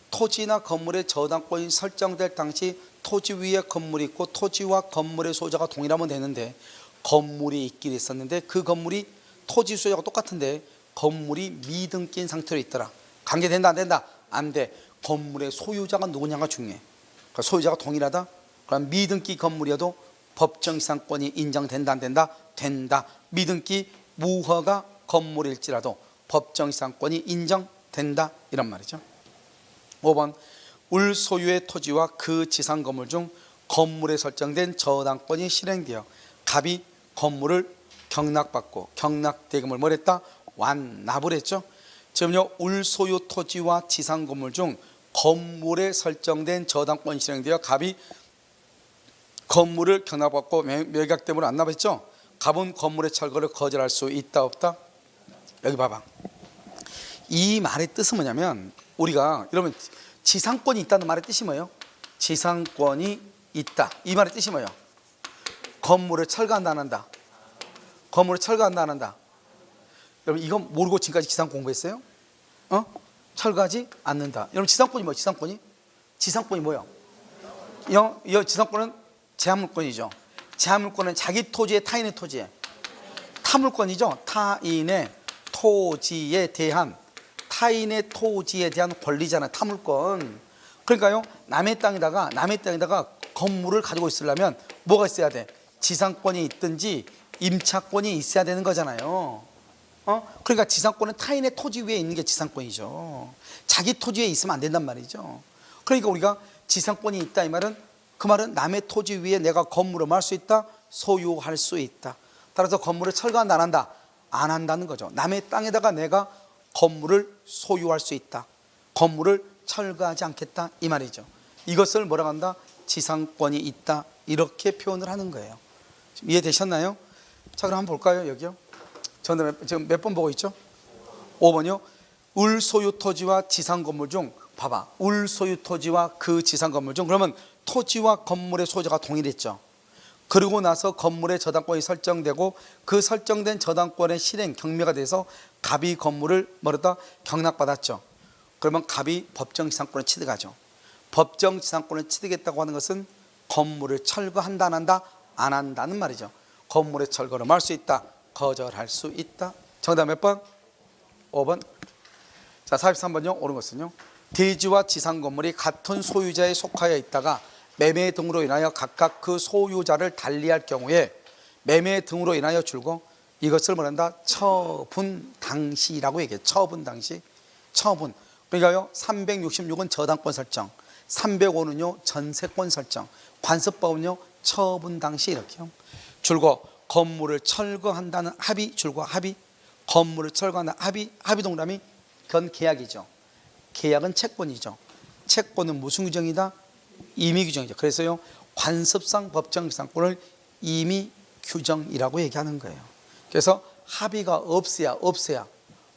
토지나 건물의 저당권이 설정될 당시 토지 위에 건물이 있고 토지와 건물의 소유자가 동일하면 되는데, 건물이 있긴 있었는데 그 건물이 토지 소유자가 똑같은데 건물이 미등기인 상태로 있더라. 관계된다 안 된다? 안 돼. 건물의 소유자가 누구냐가 중요해. 그러니까 소유자가 동일하다? 그럼 미등기 건물이어도 법정 지상권이 인정된다 안 된다? 된다. 미등기 무허가 건물일지라도 법정 지상권이 인정된다. 이런 말이죠. 5번 울 소유의 토지와 그 지상 건물 중 건물에 설정된 저당권이 실행되어 갑이 건물을 경락받고 경락대금을 뭘 했다? 완납을 했죠. 지금요, 울 소유 토지와 지상 건물 중 건물에 설정된 저당권이 실행되어 갑이 건물을 경락받고 매각대금을 완납했죠. 갑은 건물의 철거를 거절할 수 있다 없다? 여기 봐봐. 이 말의 뜻은 뭐냐면, 우리가 여러분 지상권이 있다는 말의 뜻이 뭐예요? 지상권이 있다. 이 말의 뜻이 뭐예요? 건물을 철거한다 안 한다? 건물을 철거한다 안 한다? 여러분 이건 모르고 지금까지 지상 공부했어요? 철거하지 않는다. 여러분 지상권이 뭐예요? 지상권이 뭐예요? 이 지상권은 제한물권이죠. 제한물권은 자기 토지에 타인의 토지에, 타물권이죠. 타인의 토지에 대한, 타인의 토지에 대한 권리잖아요. 타물권. 그러니까요, 남의 땅에다가 건물을 가지고 있으려면 뭐가 있어야 돼? 지상권이 있든지 임차권이 있어야 되는 거잖아요. 그러니까 지상권은 타인의 토지 위에 있는 게 지상권이죠. 자기 토지에 있으면 안 된단 말이죠. 그러니까 우리가 지상권이 있다 이 말은, 그 말은 남의 토지 위에 내가 건물을 말 수 있다, 소유할 수 있다. 따라서 건물을 철거한다 안 한다? 안 한다는 거죠. 남의 땅에다가 내가 건물을 소유할 수 있다, 건물을 철거하지 않겠다 이 말이죠. 이것을 뭐라고 한다? 지상권이 있다, 이렇게 표현을 하는 거예요. 이해되셨나요? 자, 그럼 한번 볼까요? 여기요. 지금 몇 번 보고 있죠? 5번이요. 울 소유 토지와 지상 건물 중, 봐봐, 울 소유 토지와 그 지상 건물 중, 그러면 토지와 건물의 소유자가 동일했죠. 그리고 나서 건물의 저당권이 설정되고 그 설정된 저당권의 실행 경매가 돼서 갑이 건물을 뭐랬다? 경락받았죠. 그러면 갑이 법정 지상권을 취득하죠. 법정 지상권을 취득했다고 하는 것은 건물을 철거한다 안 한다? 안 한다는 말이죠. 건물의 철거를 할 수 있다, 거절할 수 있다. 정답 몇 번? 5번. 자, 43번요. 옳은 것은요, 대지와 지상 건물이 같은 소유자에 속하여 있다가 매매 등으로 인하여 각각 그 소유자를 달리할 경우에 매매 등으로 인하여 줄고, 이것을 뭐란다? 처분 당시라고 얘기해요. 처분 당시. 처분. 그러니까요, 366은 저당권 설정, 305는요 전세권 설정, 관습법은요 처분 당시. 이렇게요. 줄고 건물을 철거한다는 합의, 줄고 합의, 건물을 철거한다는 합의, 합의 동그라미, 그건 계약이죠. 계약은 채권이죠. 채권은 무슨 규정이다? 임의 규정이죠. 그래서요, 관습상 법정 지상권을 임의 규정이라고 얘기하는 거예요. 그래서 합의가 없어야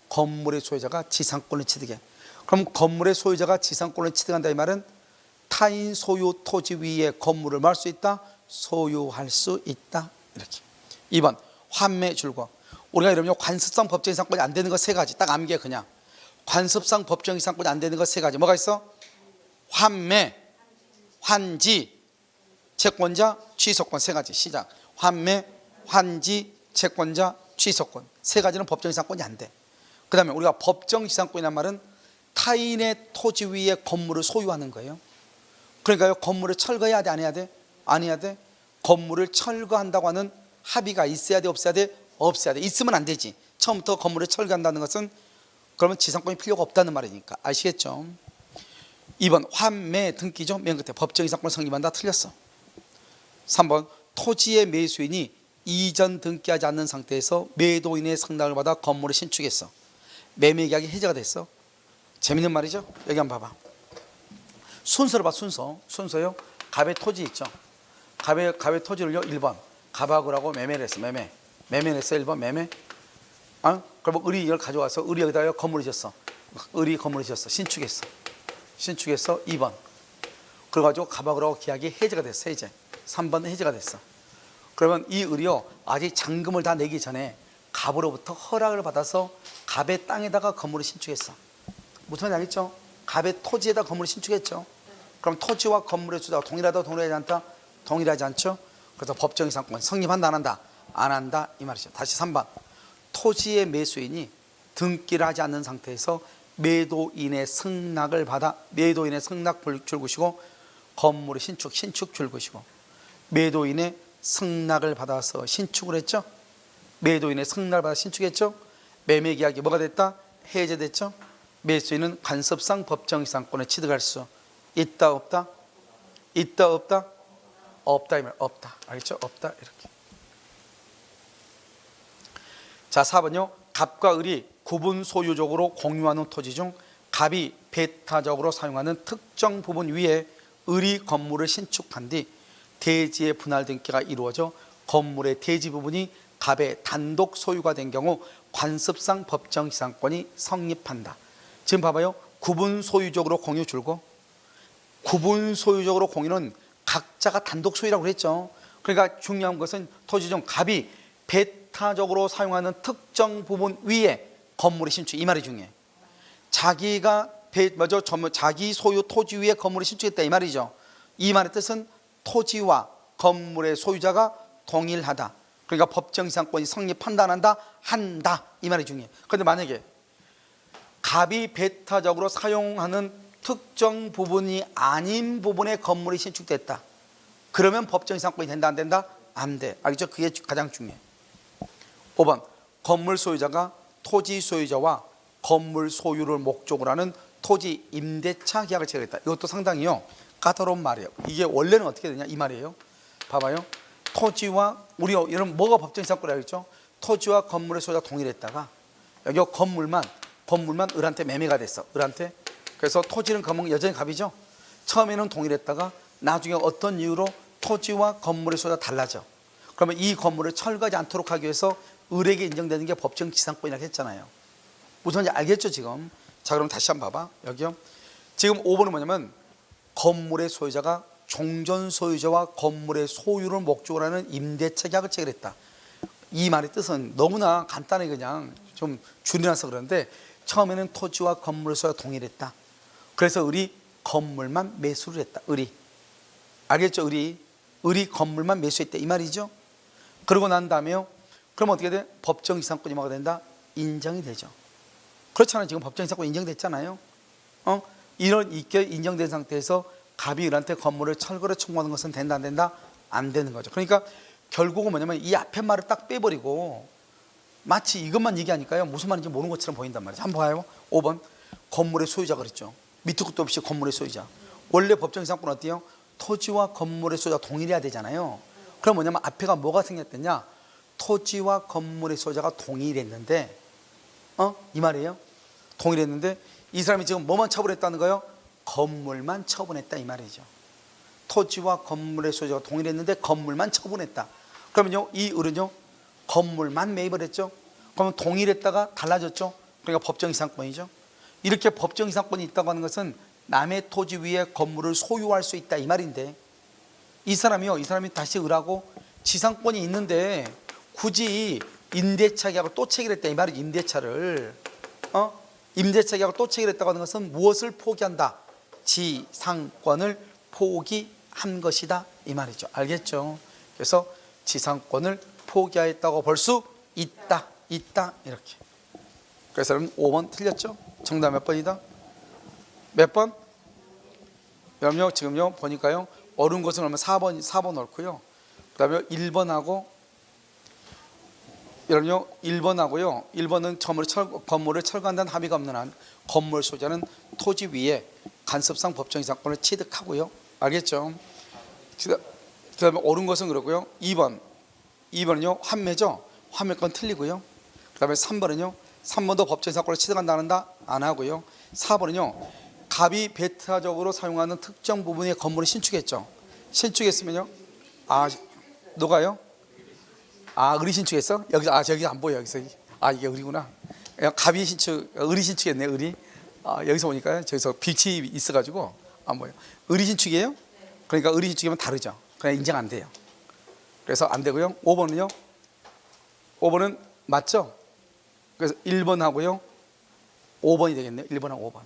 건물의 소유자가 지상권을 취득해. 그럼 건물의 소유자가 지상권을 취득한다 이 말은 타인 소유 토지 위에 건물을 말 수 있다, 소유할 수 있다. 이렇게. 2번 환매 줄고, 우리가 이러면 관습상 법정 지상권이 안 되는 거 세 가지 딱 암기해. 그냥 관습상 법정 이상권이 안 되는 거 세 가지. 뭐가 있어? 환매, 환지, 채권자, 취소권. 세 가지. 시작. 환매, 환지, 채권자, 취소권. 세 가지는 법정 이상권이 안 돼. 그 다음에 우리가 법정 이상권이란 말은 타인의 토지 위에 건물을 소유하는 거예요. 그러니까요, 건물을 철거해야 돼, 안 해야 돼? 안 해야 돼. 건물을 철거한다고 하는 합의가 있어야 돼, 없어야 돼? 없어야 돼. 있으면 안 되지. 처음부터 건물을 철거한다는 것은 그러면 지상권이 필요가 없다는 말이니까. 아시겠죠? 2번 환매 등기죠. 맨 끝에 법정 이상권 성립한다. 틀렸어. 3번 토지의 매수인이 이전 등기하지 않는 상태에서 매도인의 승낙을 받아 건물을 신축했어. 매매 계약이 해제가 됐어. 재밌는 말이죠. 여기 한번 봐봐. 순서를 봐. 순서요. 갑의 토지 있죠. 갑의 토지를요. 1번 갑하고 하고 매매를 했어. 매매를 했어. 1번 매매. 그럼 을이 이걸 가져와서 을이 여기다가 건물을 지었어. 을이 건물을 지었어. 신축했어. 2번. 그래가지고 갑하고 하고 계약이 해제가 됐어. 해제. 3번 해제가 됐어. 그러면 이 을이요, 아직 잔금을 다 내기 전에 갑으로부터 허락을 받아서 갑의 땅에다가 건물을 신축했어. 무슨 말인지 알겠죠? 갑의 토지에다 건물을 신축했죠. 그럼 토지와 건물의 수자가 동일하다, 동일하지 않다? 동일하지 않죠? 그래서 법정 이상권 성립한다, 안 한다? 안 한다, 이 말이죠. 다시 3번. 토지의 매수인이 등기를 하지 않는 상태에서 매도인의 승낙을 받아, 매도인의 승낙 줄것이고 건물의 신축 줄것이고, 매도인의 승낙을 받아서 신축을 했죠. 매도인의 승낙을 받아 신축했죠. 매매 계약이 뭐가 됐다? 해제됐죠. 매수인은 관습상 법정 이상권에 취득할 수 있다, 없다? 있다, 없다? 없다, 이 말. 없다. 알겠죠? 없다. 이렇게. 자, 4번요. 갑과 을이 구분 소유적으로 공유하는 토지 중 갑이 배타적으로 사용하는 특정 부분 위에 을이 건물을 신축한 뒤 대지의 분할 등기가 이루어져 건물의 대지 부분이 갑의 단독 소유가 된 경우 관습상 법정 이상권이 성립한다. 지금 봐봐요. 구분 소유적으로 공유 줄고, 구분 소유적으로 공유는 각자가 단독 소유라고 그랬죠. 그러니까 중요한 것은 토지 중 갑이 배타적으로 사용하는 특정 부분 위에 건물이 신축, 이 말이 중요해. 자기가 자기 소유 토지 위에 건물을 신축했다, 이 말이죠. 이 말의 뜻은 토지와 건물의 소유자가 동일하다. 그러니까 법정 이상권이 성립한다, 안 한다? 한다, 이 말이 중요해. 그런데 만약에 갑이 배타적으로 사용하는 특정 부분이 아닌 부분에 건물이 신축됐다. 그러면 법정 이상권이 된다, 안 된다? 안 돼. 알겠죠? 그게 가장 중요해. 5번 건물 소유자가 토지 소유자와 건물 소유를 목적으로 하는 토지 임대차 계약을 체결했다. 이것도 상당히요 까다로운 말이에요. 이게 원래는 어떻게 되냐 이 말이에요. 봐봐요. 토지와 우리 여러분 뭐가 법정 이상권이라고 했죠? 토지와 건물의 소유가 동일했다가 여기 건물만 을한테 매매가 됐어. 을한테. 그래서 토지는 건물 여전히 갑이죠. 처음에는 동일했다가 나중에 어떤 이유로 토지와 건물의 소유가 달라져. 그러면 이 건물을 철거하지 않도록 하기 위해서 을에게 인정되는 게 법정 지상권이라고 했잖아요. 무슨지 알겠죠 지금? 자, 그럼 다시 한번 봐봐. 여기요. 지금 5번은 뭐냐면 건물의 소유자가 종전 소유자와 건물의 소유를 목적으로 하는 임대차 계약을 체결했다. 이 말의 뜻은 너무나 간단히 그냥 좀 줄여놔서 그러는데 처음에는 토지와 건물의 소유가 동일했다. 그래서 을이 건물만 매수를 했다. 을이. 알겠죠? 을이 건물만 매수했다. 이 말이죠. 그러고 난 다음에요. 그럼 어떻게 돼? 법정 이상권이 뭐가 된다? 인정이 되죠. 그렇잖아요. 지금 법정 이상권 인정됐잖아요. 이런 있게 인정된 상태에서 갑이 을한테 건물을 철거를 청구하는 것은 된다, 안 된다? 안 되는 거죠. 그러니까 결국은 뭐냐면 이 앞에 말을 딱 빼버리고 마치 이것만 얘기하니까요 무슨 말인지 모르는 것처럼 보인단 말이죠. 한번 봐요. 5번 건물의 소유자 그랬죠. 밑도 끝도 없이 건물의 소유자. 원래 법정 이상권은 어때요? 토지와 건물의 소유자가 동일해야 되잖아요. 그럼 뭐냐면 앞에가 뭐가 생겼느냐? 토지와 건물의 소유자가 동일했는데 이 말이에요. 동일했는데 이 사람이 지금 뭐만 처분했다는 거예요? 건물만 처분했다, 이 말이죠. 토지와 건물의 소유자가 동일했는데 건물만 처분했다. 그러면요 이 을은요 건물만 매입을 했죠. 그러면 동일했다가 달라졌죠. 그러니까 법정 이상권이죠. 이렇게 법정 이상권이 있다고 하는 것은 남의 토지 위에 건물을 소유할 수 있다, 이 말인데 이 사람이 다시 을하고 지상권이 있는데 굳이 임대차 계약을 또 체결했다, 이 말이지. 임대차를 임대차 계약을 또 체결했다고 하는 것은 무엇을 포기한다? 지상권을 포기한 것이다 이 말이죠. 알겠죠? 그래서 지상권을 포기하였다고 볼 수 있다 이렇게. 그래서 여러분 5번 틀렸죠? 정답 몇 번이다? 몇 번? 여러분요 지금요 보니까요 옳은 것은 그러면 4번 옳고요. 그 다음에 1번하고 여러분요 1번하고요 1번은 건물을 철거한다는 합의가 없는 한 건물 소유자는 토지 위에 간섭상 법정 이상권을 취득하고요. 알겠죠? 그 다음에 옳은 것은 그러고요. 2번은요 환매죠. 환매권 틀리고요. 그 다음에 3번도 법정 이상권을 취득한다 안 하고요. 4번은요 갑이 배타적으로 사용하는 특정 부분의 건물을 신축했죠. 신축했으면요 누가요? 을이 신축했어? 여기서 저기 안 보여. 여기서 이게 을이구나. 갑이 을이 신축했네. 을이 여기서 보니까 저기서 빛이 있어가지고 안 보여. 을이 신축이에요? 그러니까 을이 신축이면 다르죠. 그냥 인정 안 돼요. 그래서 안 되고요. 5번은 맞죠? 그래서 1번하고요 5번이 되겠네요. 1번하고 5번.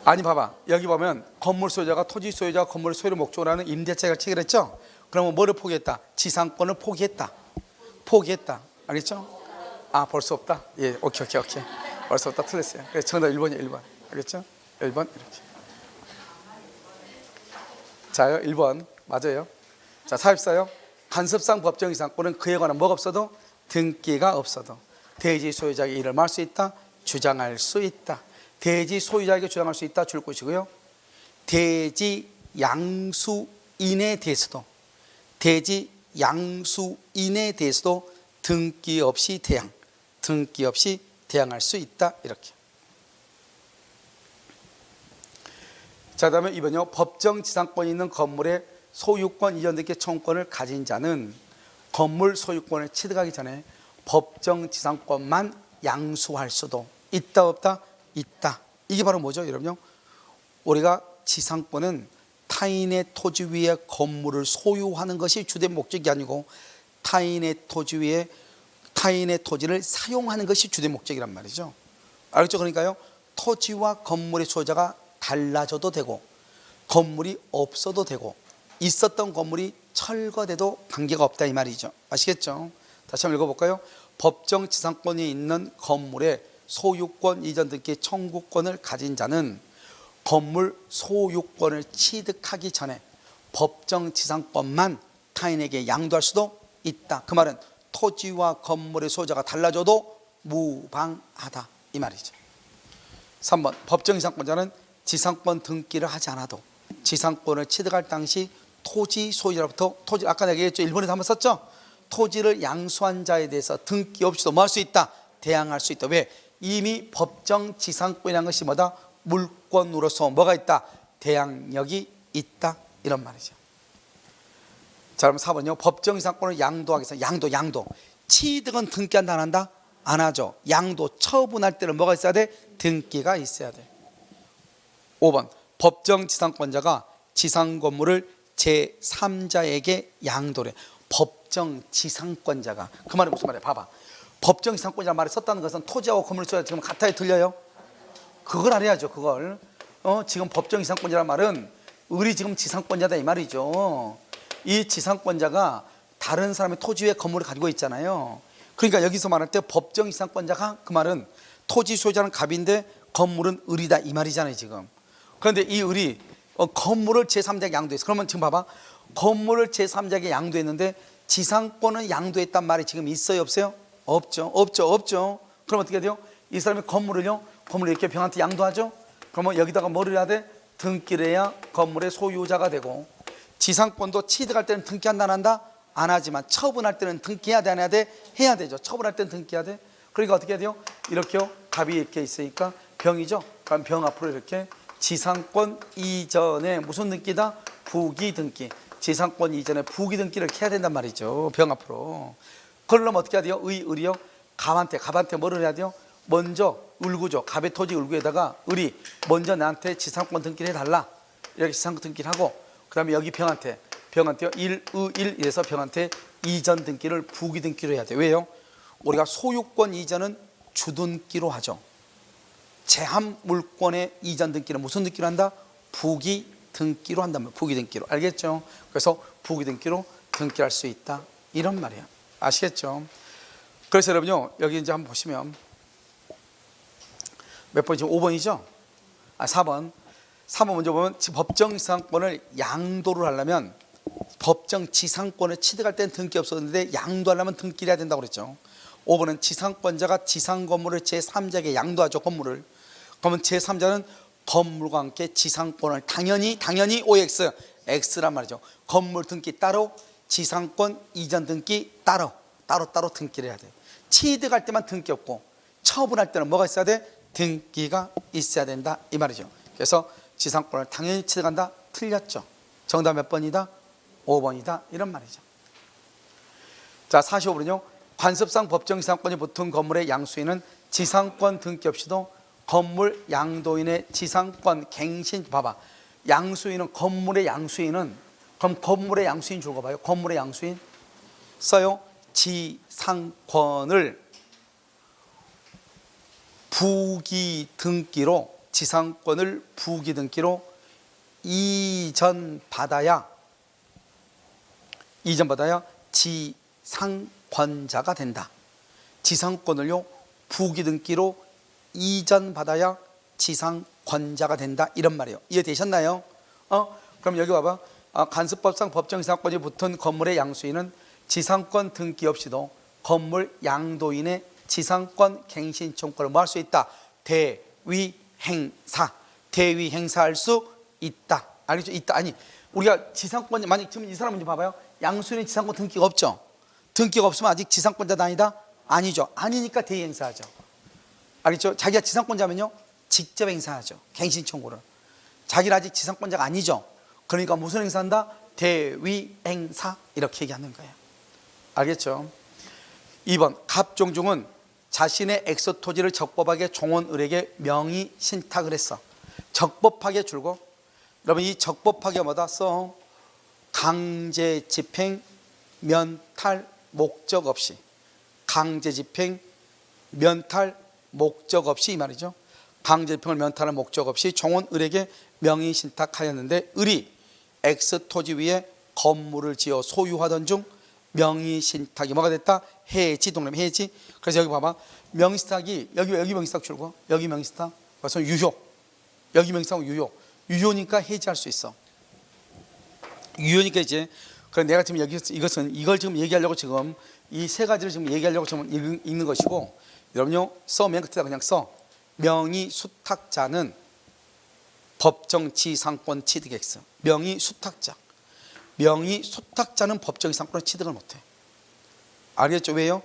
아니 봐봐 여기 보면 건물 소유자가 토지 소유자가 건물을 소유를 목적으로 하는 임대차를 체결했죠. 그러면 뭐를 포기했다? 지상권을 포기했다. 알겠죠? 볼 수 없다. 예, 오케이. 볼 수 없다 틀렸어요. 그래서 정답 1번이에요. 1번. 알겠죠? 1번 이렇게. 자요 1번 맞아요. 자 44요. 간섭상 법정 이상권은 그에 관한 뭐가 없어도 등기가 없어도 대지 소유자에게 이를 말할 수 있다. 주장할 수 있다. 대지 소유자에게 주장할 수 있다 줄 것이고요. 대지 양수인에 대해서도 등기 없이 대항할 수 있다 이렇게. 자 다음에 2번요. 법정 지상권이 있는 건물의 소유권 이전 등기 청구권을 가진 자는 건물 소유권을 취득하기 전에 법정 지상권만 양수할 수도 있다 없다? 있다. 이게 바로 뭐죠 여러분요? 우리가 지상권은 타인의 토지 위에 건물을 소유하는 것이 주된 목적이 아니고 타인의 토지 위에 타인의 토지를 사용하는 것이 주된 목적이란 말이죠. 알겠죠? 그러니까요 토지와 건물의 소유자가 달라져도 되고 건물이 없어도 되고 있었던 건물이 철거돼도 관계가 없다 이 말이죠. 아시겠죠? 다시 한번 읽어볼까요? 법정 지상권이 있는 건물의 소유권 이전 등기 청구권을 가진 자는 건물 소유권을 취득하기 전에 법정 지상권만 타인에게 양도할 수도 있다. 그 말은 토지와 건물의 소유자가 달라져도 무방하다 이 말이죠. 3번 법정 지상권자는 지상권 등기를 하지 않아도 지상권을 취득할 당시 토지 소유자로부터 토지 아까 내가 얘기했죠. 일본에서 한번 썼죠. 토지를 양수한 자에 대해서 등기 없이도 뭐 할 수 있다? 대항할 수 있다. 왜? 이미 법정 지상권이라는 것이 뭐다? 물권으로서 뭐가 있다? 대항력이 있다 이런 말이죠. 자 그럼 4번요. 법정 지상권을 양도하기 위해서 양도 취득은 등기한다 안 한다? 안 하죠. 양도 처분할 때는 뭐가 있어야 돼? 등기가 있어야 돼. 5번 법정 지상권자가 지상 건물을 제3자에게 양도를 해. 법정 지상권자가 그 말이 무슨 말이야? 봐봐. 법정 지상권이라는 말을 썼다는 것은 토지하고 건물을 써야 지금 같아요 틀려요? 그걸 알아야죠. 그걸 지금 법정 지상권자라는 말은 을이 지금 지상권자다 이 말이죠. 이 지상권자가 다른 사람의 토지 위에 건물을 가지고 있잖아요. 그러니까 여기서 말할 때 법정 지상권자가 그 말은 토지 소유자는 갑인데 건물은 을이다 이 말이잖아요 지금. 그런데 이 을이 건물을 제3자에게 양도했어. 그러면 지금 봐봐. 건물을 제3자에게 양도했는데 지상권은 양도했단 말이 지금 있어요 없어요? 없죠. 그럼 어떻게 돼요? 이 사람이 건물을 이렇게 병한테 양도하죠. 그러면 여기다가 뭐를 해야 돼? 등기를 해야 건물의 소유자가 되고 지상권도 취득할 때는 등기한다 안 한다? 안 하지만 처분할 때는 등기해야 돼 안 해야 돼? 해야 되죠. 처분할 때는 등기해야 돼. 그러니까 어떻게 해야 돼요? 이렇게요. 갑이 이렇게 있으니까 병이죠. 그럼 병 앞으로 이렇게 지상권 이전에 무슨 등기다? 부기 등기. 지상권 이전에 부기 등기를 해야 된단 말이죠. 병 앞으로. 그러려면 어떻게 해야 돼요? 을이요. 갑한테 뭐를 해야 돼요? 먼저 을구죠. 갑의 토지 을구에다가 을이 먼저 나한테 지상권 등기를 해달라. 이렇게 지상권 등기를 하고 그 다음에 여기 병한테요. 1, 이래서 병한테 이전 등기를 부기 등기로 해야 돼요. 왜요? 우리가 소유권 이전은 주등기로 하죠. 제한 물권의 이전 등기는 무슨 등기로 한다? 부기 등기로 한단 말이에요. 부기 등기로. 알겠죠? 그래서 부기 등기로 등기할 수 있다. 이런 말이에요. 아시겠죠? 그래서 여러분요, 여기 이제 한번 보시면 몇 번이 지금 5번이죠? 4번. 4번 먼저 보면 법정지상권을 양도를 하려면 법정지상권을 취득할 때는 등기 없었는데 양도하려면 등기를 해야 된다고 그랬죠. 5번은 지상권자가 지상건물을 제3자에게 양도하죠. 건물을. 그러면 제3자는 건물과 함께 지상권을 당연히 OX, X란 말이죠. 건물 등기 따로, 지상권 이전 등기 따로 등기를 해야 돼요. 취득할 때만 등기 없고 처분할 때는 뭐가 있어야 돼? 등기가 있어야 된다 이 말이죠. 그래서 지상권을 당연히 취득한다. 틀렸죠. 정답 몇 번이다? 5번이다 이런 말이죠. 자, 45번은요. 관습상 법정지상권이 붙은 건물의 양수인은 지상권 등기 없이도 건물 양도인의 지상권 갱신. 봐봐, 양수인은 건물의 양수인은, 그럼 건물의 양수인 줄 봐요. 건물의 양수인 써요. 지상권을 부기 등기로, 지상권을 부기 등기로 이전받아야 지상권자가 된다. 지상권을요 부기 등기로 이전받아야 지상권자가 된다 이런 말이에요. 이해되셨나요? 그럼 여기 봐봐. 간습법상 법정지상권이 붙은 건물의 양수인은 지상권 등기 없이도 건물 양도인의 지상권 갱신청구를 뭐 할 수 있다? 대위행사할 수 있다. 알겠죠? 있다. 아니, 우리가 지상권, 만약 지금 이 사람은 봐봐요. 양수인의 지상권 등기가 없죠. 등기가 없으면 아직 지상권자다 아니다? 아니죠. 아니니까 대위행사하죠. 알겠죠? 자기가 지상권자면요 직접 행사하죠. 갱신 청구를. 자기는 아직 지상권자가 아니죠. 그러니까 무슨 행사한다? 대위행사 이렇게 얘기하는 거예요. 알겠죠? 2번 갑종중은 자신의 엑소토지를 적법하게 종원을에게 명의 신탁을 했어. 적법하게 줄고, 여러분 이 적법하게 뭐다 써? 강제집행 면탈 목적 없이, 강제집행 면탈 목적 없이 이 말이죠. 강제집행을 면탈할 목적 없이 종원을에게 명의 신탁하였는데 을이 X토지 위에 건물을 지어 소유하던 중 명의 신탁이 뭐가 됐다? 해지. 동그라미 해지. 그래서 여기 봐봐. 명의 신탁이 여기 명의 신탁 줄고 여기 명의 신탁. 그래서 유효. 여기 명의 신탁은 유효. 유효니까 해지할 수 있어. 유효니까 이제 그래 내가 지금 여기 이걸 지금 얘기하려고 지금 이 세 가지를 지금 얘기하려고 지금 읽는 것이고, 여러분요 써 맨 끝에다 그냥 써. 명의 수탁자는 법정지상권 취득액수. 명의 수탁자는 법정지상권을 취득을 못해. 알겠죠? 왜요?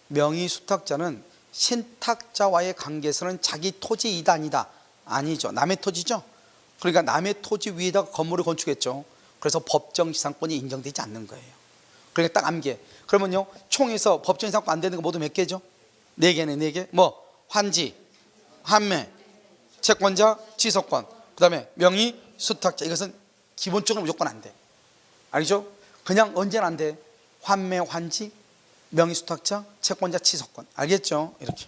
명의 수탁자는 신탁자와의 관계에서는 자기 토지이다 아니다? 아니죠. 남의 토지죠. 그러니까 남의 토지 위에다가 건물을 건축했죠. 그래서 법정지상권이 인정되지 않는 거예요. 그러니까 딱 암기해. 그러면요 총에서 법정지상권 안 되는 거 모두 몇 개죠? 4개네. 4개. 뭐 환지, 환매, 채권자, 지속권, 그 다음에 명의 수탁자. 이것은 기본적으로 무조건 안 돼. 알죠? 그냥 언제나 안 돼. 환매, 환지, 명의 수탁자, 채권자, 지속권. 알겠죠? 이렇게.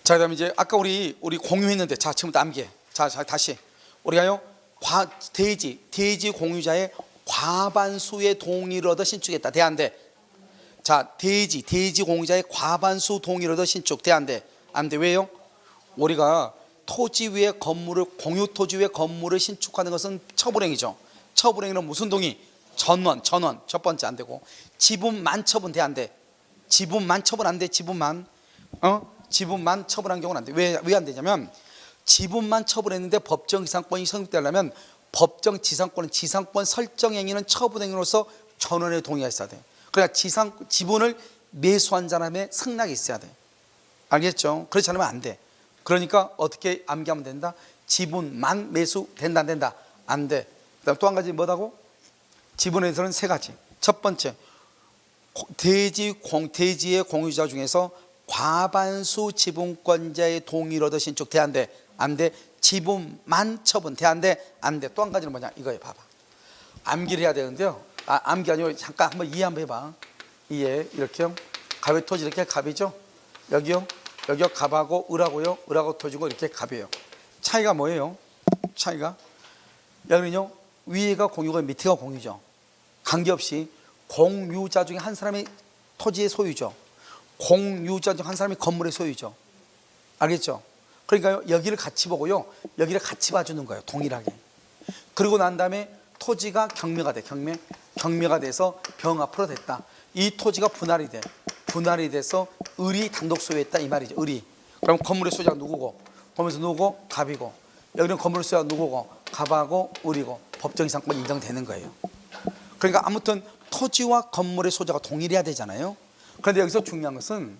자, 그다음에 이제 아까 우리 공유했는데, 자 지금부터 암기해. 자 다시 우리가요 대지 공유자의 과반수의 동의를 얻어 신축했다. 돼 안 돼? 자, 대지 공유자의 과반수 동의를 얻어 신축. 돼 안 돼? 안 돼. 왜요? 우리가 토지 위에 건물을, 공유 토지 위에 건물을 신축하는 것은 처분행위죠. 처분행위는 무슨 동의? 전원. 첫 번째 안 되고, 지분만 처분. 돼 안 돼? 지분만 처분 안 돼. 지분만 처분한 경우는 안 돼. 왜 안 되냐면, 지분만 처분했는데 법정지상권이 성립되려면 법정지상권은 지상권 설정행위는 처분행위로서 전원의 동의가 있어야 돼. 그러니까 지분을 매수한 사람의 승낙이 있어야 돼. 알겠죠? 그렇지 않으면 안 돼. 그러니까 어떻게 암기하면 된다? 지분만 매수된다 안 된다? 안 돼. 그다음 또 한 가지 뭐다고? 지분에서는 3가지. 첫 번째, 대지의 공유자 중에서 과반수 지분권자의 동의를 얻어 신축. 돼 안 돼? 안 돼. 지분만 처분. 돼 안 돼? 안 돼. 또 한 가지는 뭐냐? 이거예요. 봐봐. 암기를 해야 되는데요. 암기 아니고 잠깐 한번 이해 한번 해봐. 이해. 이렇게요. 갑의 토지 이렇게 갑이죠. 여기요 여기가 갑하고 을하고요. 을하고 토지고 이렇게 갑이에요. 차이가 뭐예요? 차이가 여기는요 위에가 공유고 밑에가 공유죠. 관계없이 공유자 중에 한 사람이 토지의 소유죠. 공유자 중 한 사람이 건물의 소유죠. 알겠죠? 그러니까요 여기를 같이 보고요 여기를 같이 봐주는 거예요. 동일하게. 그리고 난 다음에 토지가 경매가 돼. 경매가 돼서 병 앞으로 됐다. 이 토지가 분할이 돼서 을이 단독 소유했다 이 말이죠. 을이. 그럼 건물의 소유자가 누구고? 건물에서 누구고? 갑이고. 여기는 건물의 소유자가 누구고? 갑하고 을이고. 법정 이상권이 인정되는 거예요. 그러니까 아무튼 토지와 건물의 소유자가 동일해야 되잖아요. 그런데 여기서 중요한 것은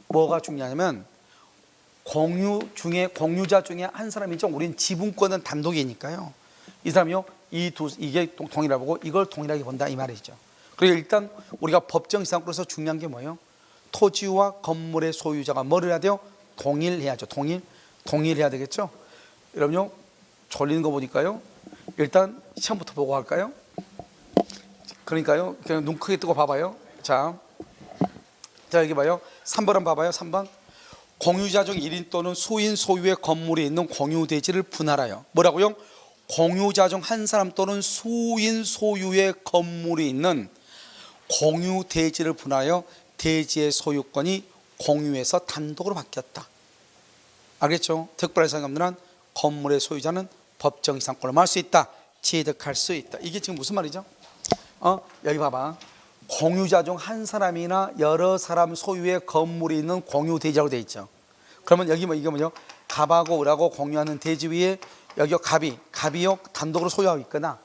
뭐가 중요하냐면 공유자 중에 한 사람이죠. 우린 지분권은 단독이니까요. 이 사람이요 이게 동일하게 보고 이걸 동일하게 본다 이 말이죠. 그리고 일단 우리가 법정 이상권에서 중요한 게 뭐예요? 토지와 건물의 소유자가 뭐를 해야 돼요? 동일해야죠. 동일해야 되겠죠. 여러분요 졸리는 거 보니까요 일단 시험부터 보고 할까요? 그러니까요 그냥 눈 크게 뜨고 봐봐요. 자 여기 봐요. 3번 한번 봐봐요. 3번 공유자 중 1인 또는 수인 소유의 건물이 있는 공유대지를 분할하여 뭐라고요? 공유자 중 한 사람 또는 수인 소유의 건물이 있는 공유대지를 분할하여 대지의 소유권이 공유에서 단독으로 바뀌었다. 알겠죠? 특별한 사항이 없는 한 건물의 소유자는 법정 이상권을 말할 수 있다. 취득할 수 있다. 이게 지금 무슨 말이죠? 여기 봐봐. 공유자 중 한 사람이나 여러 사람 소유의 건물이 있는 공유대지라고 되어 있죠. 그러면 여기 이게 뭐죠? 갑하고 을하고 공유하는 대지 위에 여기요 갑이요 단독으로 소유하고 있거나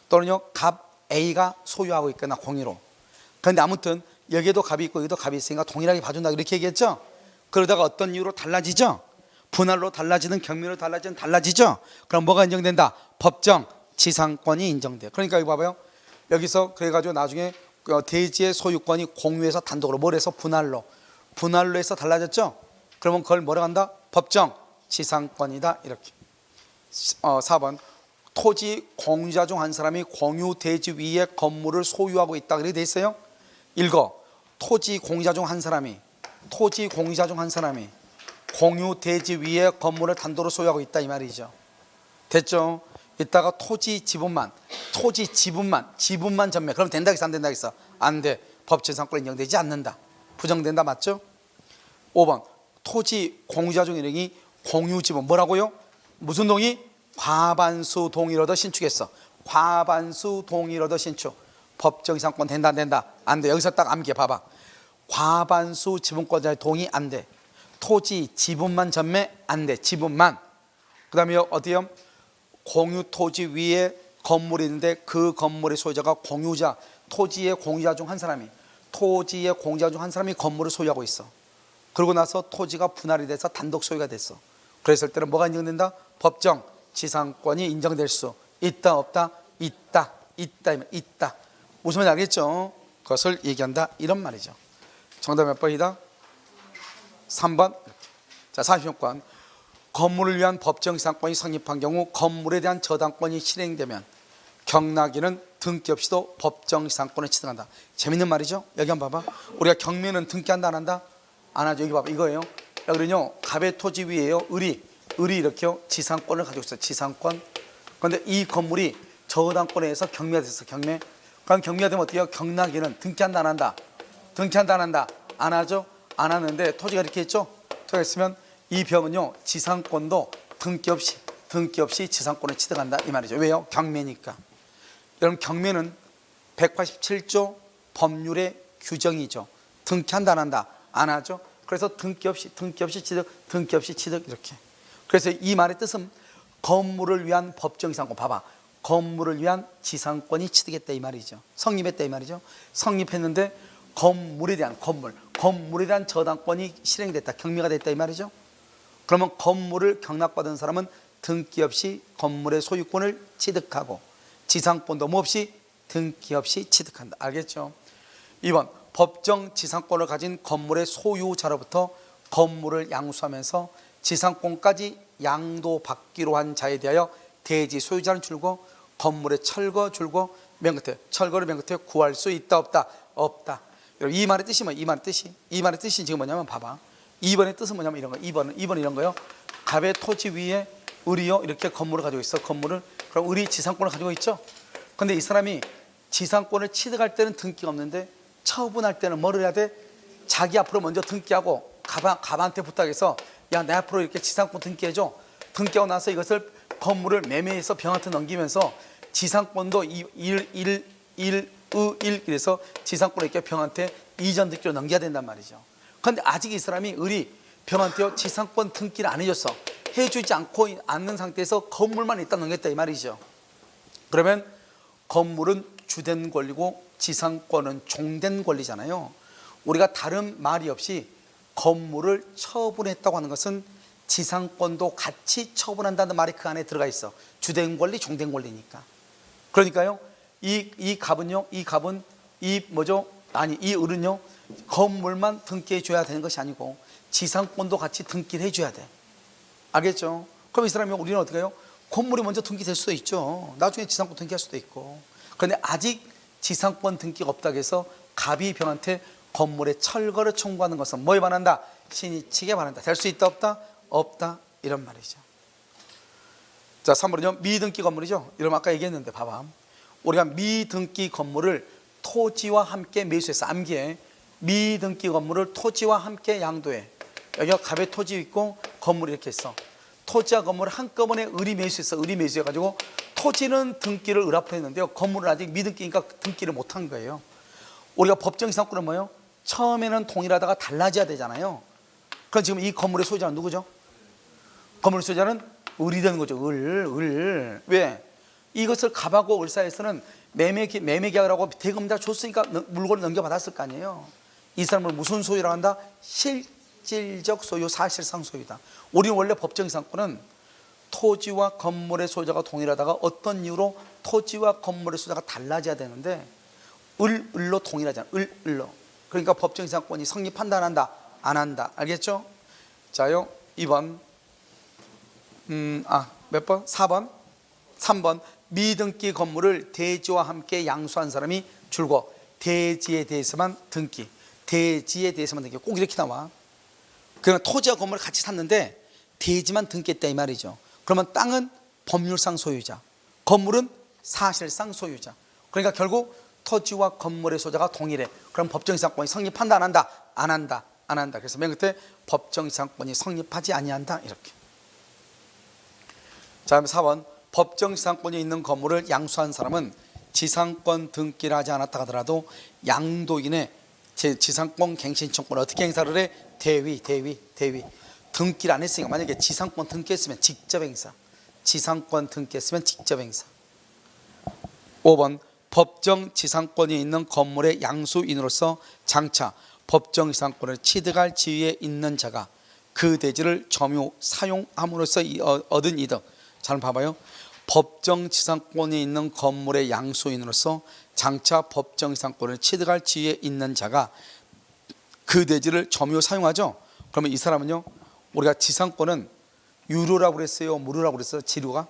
또는요 갑 A가 소유하고 있거나 공유로. 그런데 아무튼 여기에도 갑이 있고 여기도 갑이 있으니까 동일하게 봐준다 이렇게 얘기했죠. 그러다가 어떤 이유로 달라지죠? 분할로 달라지는 경매로 달라지죠. 그럼 뭐가 인정된다? 법정 지상권이 인정돼. 그러니까 여기 봐봐요. 여기서 그래가지고 나중에 대지의 소유권이 공유해서 단독으로 뭘 해서 분할로 해서 달라졌죠. 그러면 그걸 뭐라고 한다? 법정 지상권이다 이렇게. 4번 토지 공유자 중 한 사람이 공유 대지 위에 건물을 소유하고 있다 그렇게 돼 있어요. 읽어. 토지 공유자 중 한 사람이 공유 대지 위에 건물을 단독으로 소유하고 있다 이 말이죠. 됐죠? 이따가 토지 지분만 전매. 그럼 된다겠어 안 된다겠어? 안 돼. 법정상권 인정되지 않는다. 부정된다. 맞죠? 5번 토지 공유자 중 일행이 공유 지분 뭐라고요? 무슨 동의? 과반수 동의를 얻어 신축했어. 과반수 동의를 얻어 신축. 법정 이상권 된다 안 된다? 안 돼. 여기서 딱 암기해 봐봐. 과반수 지분권자의 동의 안 돼. 토지 지분만 전매 안 돼. 지분만. 그 다음에 어디요? 공유 토지 위에 건물이 있는데 그 건물의 소유자가 공유자, 토지의 공유자 중 한 사람이 건물을 소유하고 있어. 그러고 나서 토지가 분할이 돼서 단독 소유가 됐어. 그랬을 때는 뭐가 인정된다? 법정 지상권이 인정될 수 있다 없다? 있다. 무슨 말인지 알겠죠? 그것을 얘기한다 이런 말이죠. 정답 몇 번이다? 3번. 자, 40번. 건물을 위한 법정 지상권이 성립한 경우 건물에 대한 저당권이 실행되면 경락인은 등기 없이도 법정 지상권을 취득한다. 재밌는 말이죠? 여기 한번 봐봐. 우리가 경매는 등기한다 안 한다? 안 하죠. 여기 봐봐. 이거예요. 여기는요 갑의 토지 위에요 을이 이렇게요 지상권을 가지고 있어요. 지상권. 그런데 이 건물이 저당권에 의해서 경매가 됐어. 경매. 그럼 경매가 되면 어때요? 경락인은 등기한다 안 한다? 등기한다 안 한다? 안 하죠. 안 하는데 토지가 이렇게 있죠. 토지가 있으면 이 병은요 지상권도 등기 없이 지상권을 취득한다 이 말이죠. 왜요? 경매니까. 여러분 경매는 187조 법률의 규정이죠. 등기한다 안 한다? 안 하죠. 그래서 등기 없이 취득 이렇게. 그래서 이 말의 뜻은 건물을 위한 법정 지상권. 봐봐. 건물을 위한 지상권이 취득했다 이 말이죠. 성립했다 이 말이죠. 성립했는데 건물에 대한 저당권이 실행됐다. 경매가 됐다 이 말이죠. 그러면 건물을 경락받은 사람은 등기 없이 건물의 소유권을 취득하고 지상권도 뭐 없이 등기 없이 취득한다. 알겠죠? 2번 법정 지상권을 가진 건물의 소유자로부터 건물을 양수하면서 지상권까지 양도받기로 한 자에 대하여 대지 소유자는 줄고 건물의 철거를 맨 끝에 구할 수 있다 없다? 없다. 여러분 이 말의 뜻이 뭐예요? 이 말의 뜻이 지금 뭐냐면 봐봐. 2번의 뜻은 뭐냐면 이런 거예요. 2번은 이런 거예요. 갑의 토지 위에 을이요 이렇게 건물을 가지고 있어. 건물을. 그럼 을이 지상권을 가지고 있죠. 근데 이 사람이 지상권을 취득할 때는 등기가 없는데 처분할 때는 뭐를 해야 돼? 자기 앞으로 먼저 등기하고 갑한테 부탁해서 야, 내 앞으로 이렇게 지상권 등기해줘. 등기하고 나서 이것을 건물을 매매해서 병한테 넘기면서 지상권도 그래서 지상권을 이렇게 병한테 이전 등기로 넘겨야 된단 말이죠. 그런데 아직 이 사람이 을이 병한테 지상권 등기를 안 해줬어. 해주지 않는 상태에서 건물만 일단 넘겼다 이 말이죠. 그러면 건물은 주된 권리고 지상권은 종된 권리잖아요. 우리가 다른 말이 없이 건물을 처분했다고 하는 것은 지상권도 같이 처분한다는 말이 그 안에 들어가 있어. 주된 권리, 종된 권리니까. 그러니까요, 이 갑은요, 이 을은요, 건물만 등기해 줘야 되는 것이 아니고 지상권도 같이 등기를 해줘야 돼. 알겠죠? 그럼 이 사람이 우리는 어떻게 해요? 건물이 먼저 등기될 수도 있죠. 나중에 지상권 등기할 수도 있고. 그런데 아직 지상권 등기가 없다고 해서 갑이 병한테 건물의 철거를 청구하는 것은 뭐에 반한다? 신이치게 반한다. 될 수 있다 없다? 없다 이런 말이죠. 자, 3번은요 미등기 건물이죠. 이러면 아까 얘기했는데 봐봐. 우리가 미등기 건물을 토지와 함께 매수해서 암기해. 미등기 건물을 토지와 함께 양도해. 여기가 갑의 토지 있고 건물이 이렇게 있어. 토지와 건물을 한꺼번에 을이 매수했어. 을이 매수해가지고 토지는 등기를 을 앞으로 했는데요, 건물은 아직 미등기니까 등기를 못한 거예요. 우리가 법정 이상권은 뭐예요? 처음에는 동일하다가 달라져야 되잖아요. 그럼 지금 이 건물의 소유자는 누구죠? 건물 소유자는 을이 되는 거죠. 을. 왜? 이것을 갑하고 을 사이에서는 매매 계약을 하고 대금 다 줬으니까 물건을 넘겨받았을 거 아니에요. 이 사람을 무슨 소유라고 한다? 실질적 소유, 사실상 소유다. 우리는 원래 법정 이상권은 토지와 건물의 소유자가 동일하다가 어떤 이유로 토지와 건물의 소유자가 달라져야 되는데 을로 동일하잖아. 을로. 그러니까 법정 이상권이 성립한다 안 한다? 안 한다. 알겠죠? 자요 2번 몇 번? 4번 3번 미등기 건물을 대지와 함께 양수한 사람이 줄고 대지에 대해서만 등기. 대지에 대해서만 등기. 꼭 이렇게 나와. 그러면 토지와 건물을 같이 샀는데 대지만 등기했다 이 말이죠. 그러면 땅은 법률상 소유자, 건물은 사실상 소유자. 그러니까 결국 토지와 건물의 소유자가 동일해. 그럼 법정이상권이 성립한다 안 한다? 안 한다. 안 한다. 그래서 맨 끝에 법정이상권이 성립하지 아니한다 이렇게. 자, 4번 법정지상권이 있는 건물을 양수한 사람은 지상권 등기를 하지 않았다 하더라도 양도인의 지상권 갱신청권을 어떻게 행사를 해? 대위. 등기를 안 했으니까 만약에 지상권 등기했으면 직접 행사. 지상권 등기했으면 직접 행사. 5번 법정 지상권이 있는 건물의 양수인으로서 장차 법정 지상권을 취득할 지위에 있는 자가 그 대지를 점유 사용함으로써 얻은 이득. 잘 봐봐요. 법정 지상권이 있는 건물의 양수인으로서 장차 법정 지상권을 취득할 지위에 있는 자가 그 대지를 점유 사용하죠. 그러면 이 사람은요, 우리가 지상권은 유료라고 그랬어요, 무료라고 그랬어요? 지료가?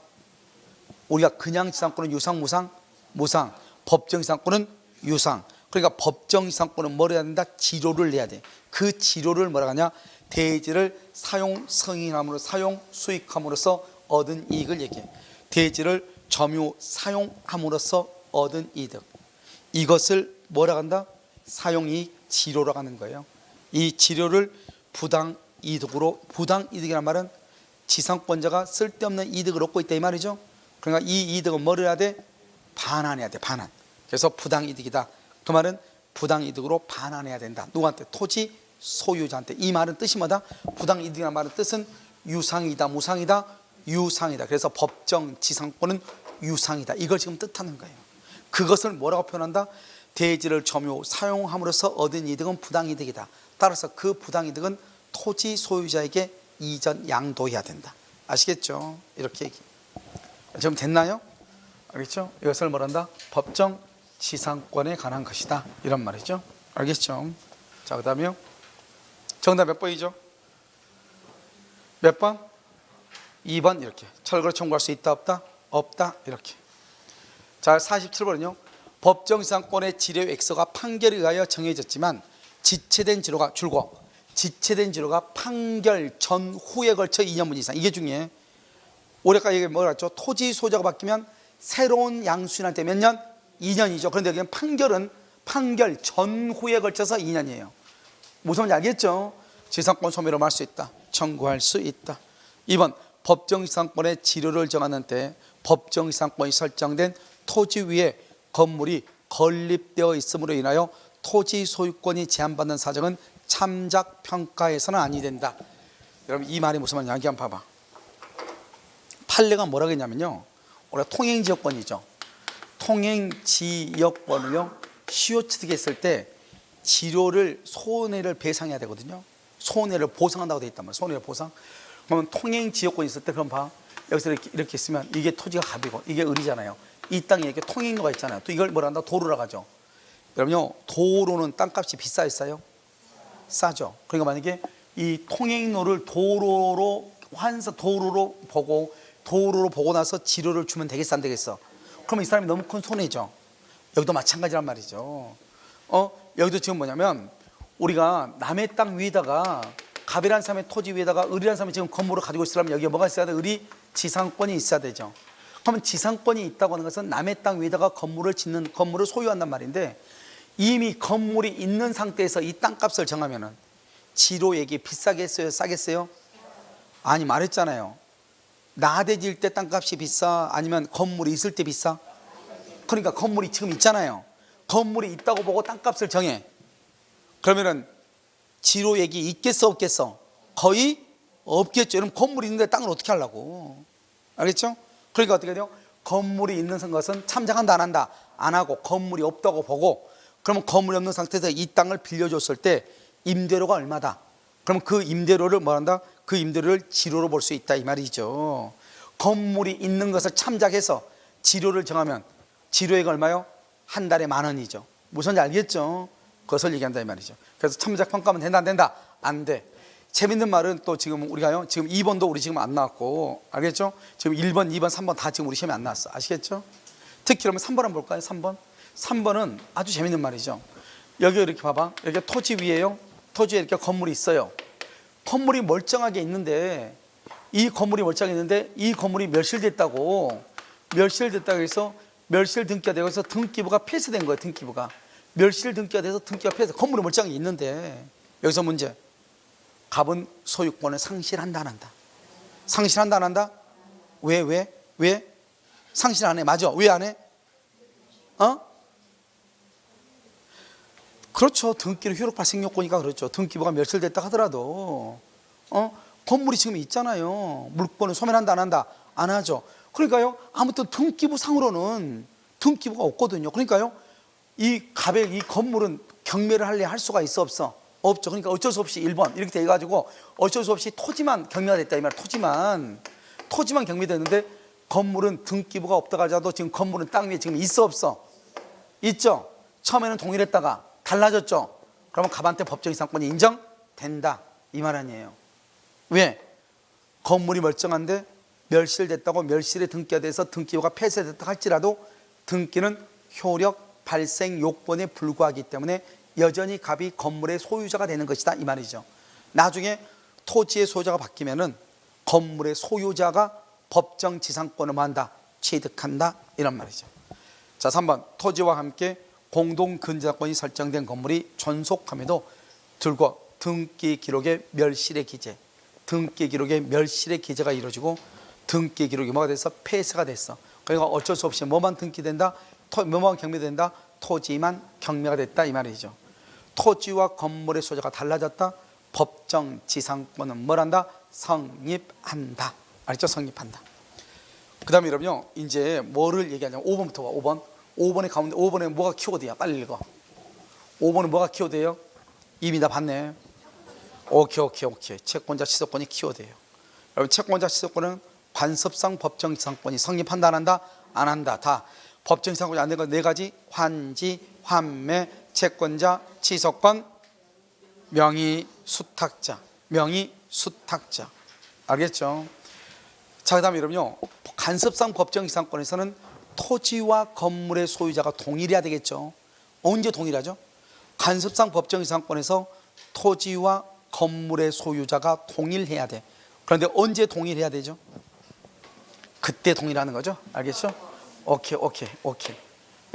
우리가 그냥 지상권은 유상, 무상. 법정 지상권은 유상. 그러니까 법정 지상권은 뭘 해야 된다? 지료를 내야 돼. 그 지료를 뭐라 하냐? 대지를 사용 승인함으로 사용 수익함으로써 얻은 이익을 얘기해. 대지를 점유 사용함으로써 얻은 이득. 이것을 뭐라 한다? 사용이익 지료라고 하는 거예요. 이 지료를 부당이득으로, 부당이득이란 말은 지상권자가 쓸데없는 이득을 얻고 있다 이 말이죠. 그러니까 이 이득은 뭘 해야 돼? 반환해야 돼. 반환. 그래서 부당이득이다. 그 말은 부당이득으로 반환해야 된다. 누구한테? 토지 소유자한테. 이 말은 뜻이 뭐다? 부당이득이라는 말은 뜻은 유상이다, 무상이다, 유상이다. 그래서 법정 지상권은 유상이다. 이걸 지금 뜻하는 거예요. 그것을 뭐라고 표현한다? 대지를 점유 사용함으로써 얻은 이득은 부당이득이다. 따라서 그 부당이득은 토지 소유자에게 이전 양도해야 된다. 아시겠죠? 이렇게 얘기. 지금 됐나요? 알겠죠? 이것을 뭐란다? 법정 지상권에 관한 것이다. 이런 말이죠. 알겠죠? 자, 그 다음에요. 정답 몇 번이죠? 몇 번? 2번 이렇게. 철거를 청구할 수 있다 없다? 없다 이렇게. 자, 47번은요. 법정 지상권의 지료 액수가 판결에 의하여 정해졌지만 지체된 지료가 줄고 지체된 지로가 판결 전후에 걸쳐 2년분 이상. 이게 중요해. 올해까지 이게 뭐라 했죠? 토지 소유자가 바뀌면 새로운 양수인할 때 몇 년? 2년이죠. 그런데 여기는 판결 전후에 걸쳐서 2년이에요. 무슨 말인지 알겠죠? 지상권 소멸을 할 수 있다. 청구할 수 있다. 2번 법정지상권의 지료를 정하는 때 법정지상권이 설정된 토지 위에 건물이 건립되어 있음으로 인하여 토지 소유권이 제한받는 사정은 참작평가에서는 아니 된다. 여러분 이 말이 무슨 말이냐 여기 한번 봐봐. 판례가 뭐라고 했냐면요, 우리가 통행지역권이죠. 통행지역권을요 시효 취득했을 때 지료를 손해를 배상해야 되거든요. 손해를 보상한다고 되어 있단 말이에요. 손해를 보상. 그러면 통행지역권이 있을 때 그럼 봐, 여기서 이렇게 있으면 이게 토지가 갑이고 이게 을이잖아요. 이 땅에 이렇게 통행로가 있잖아요. 또 이걸 뭐라 한다? 도로라고 하죠. 여러분요, 도로는 땅값이 비싸요, 싸요? 싸죠. 그러니까 만약에 이 통행로를 도로로 보고 나서 지료를 주면 되겠어, 안 되겠어? 그러면 이 사람이 너무 큰 손해죠. 여기도 마찬가지란 말이죠. 여기도 지금 뭐냐면 우리가 남의 땅 위에다가 갑이라는 사람의 토지 위에다가 을이라는 사람이 지금 건물을 가지고 있으려면 여기에 뭐가 있어야 돼? 을이 지상권이 있어야 되죠. 그러면 지상권이 있다고 하는 것은 남의 땅 위에다가 건물을 소유한단 말인데, 이미 건물이 있는 상태에서 이 땅값을 정하면은 지로액이 비싸겠어요, 싸겠어요? 아니, 말했잖아요. 나대질 때 땅값이 비싸, 아니면 건물이 있을 때 비싸? 그러니까 건물이 지금 있잖아요. 건물이 있다고 보고 땅값을 정해. 그러면은 지로액이 있겠어, 없겠어? 거의 없겠죠. 그럼 건물이 있는데 땅을 어떻게 하려고? 알겠죠? 그러니까 어떻게 돼요? 건물이 있는 것은 참작한다, 안 한다? 안 하고 건물이 없다고 보고, 그러면 건물이 없는 상태에서 이 땅을 빌려줬을 때 임대료가 얼마다? 그러면 그 임대료를 뭐 한다? 그 임대료를 지료로 볼 수 있다, 이 말이죠. 건물이 있는 것을 참작해서 지료를 정하면 지료액 얼마요? 한 달에 10,000원이죠. 무슨지 알겠죠? 그것을 얘기한다, 이 말이죠. 그래서 참작 평가하면 된다, 안 된다? 안 돼. 재밌는 말은 또 지금 우리가요, 지금 2번도 우리 지금 안 나왔고, 알겠죠? 지금 1번, 2번, 3번 다 지금 우리 시험에 안 나왔어. 아시겠죠? 특히 그러면 3번 한번 볼까요? 3번은 아주 재밌는 말이죠. 여기 이렇게 봐봐. 여기 토지 위에요. 토지 위에 이렇게 건물이 있어요. 건물이 멀쩡하게 있는데, 이 건물이 멸실됐다고 해서 멸실 등기가 되어서 등기부가 폐쇄된 거예요. 등기부가 멸실 등기가 돼서 등기가 폐쇄. 건물이 멀쩡하게 있는데, 여기서 문제. 갑은 소유권을 상실한다, 안 한다? 상실한다, 안 한다? 왜? 상실 안 해. 맞아. 왜 안 해? 그렇죠. 등기로 효력 발생 요건이니까 그렇죠. 등기부가 멸실됐다 하더라도 건물이 지금 있잖아요. 물건을 소멸한다, 안 한다? 안 하죠. 그러니까요, 아무튼 등기부 상으로는 등기부가 없거든요. 그러니까요, 이 갑의 이 건물은 경매를 할 수가 있어, 없어? 없죠. 그러니까 어쩔 수 없이 1번 이렇게 돼가지고 어쩔 수 없이 토지만 경매가 됐다, 이 말. 토지만 경매됐는데 건물은 등기부가 없다고 하자도 지금 건물은 땅 위에 지금 있어, 없어? 있죠. 처음에는 동일했다가 달라졌죠. 그러면 갑한테 법정이상권이 인정된다, 이 말 아니에요. 왜? 건물이 멀쩡한데 멸실됐다고 멸실에 등기가 돼서 등기부가 폐쇄됐다 할지라도 등기는 효력 발생 요건에 불과하기 때문에 여전히 갑이 건물의 소유자가 되는 것이다, 이 말이죠. 나중에 토지의 소유자가 바뀌면은 건물의 소유자가 법정지상권을 뭐 한다? 취득한다, 이런 말이죠. 자, 3번 토지와 함께 공동근저당권이 설정된 건물이 존속함에도 들고 등기 기록의 멸실의 기재, 등기 기록의 멸실의 기재가 이루어지고 등기 기록이 뭐가 돼서 폐쇄가 됐어. 그러니까 어쩔 수 없이 뭐만 등기된다? 뭐만 경매된다? 토지만 경매가 됐다, 이 말이죠. 토지와 건물의 소유자가 달라졌다? 법정지상권은 뭐란다? 성립한다. 알죠? 성립한다. 그 다음에 여러분요, 이제 뭐를 얘기하냐면 5번부터 봐. 5번의 가운데 5번에 뭐가 키워드야? 빨리 읽어. 5번은 뭐가 키워드예요? 이미 다 봤네. 오케이. 채권자 취소권이 키워드예요. 여러분, 채권자 취소권은 관습상 법정지상권이 성립한다, 안 한다? 안 한다. 다 법정지상권이 안 되는 건 4가지. 환지, 환매, 채권자, 취소권, 명의수탁자. 알겠죠? 자, 그 다음에 여러분요, 간섭상 법정지상권에서는 토지와 건물의 소유자가 동일해야 되겠죠. 언제 동일하죠? 간섭상 법정지상권에서 토지와 건물의 소유자가 동일해야 돼. 그런데 언제 동일해야 되죠? 그때 동일하는 거죠. 알겠죠? 오케이.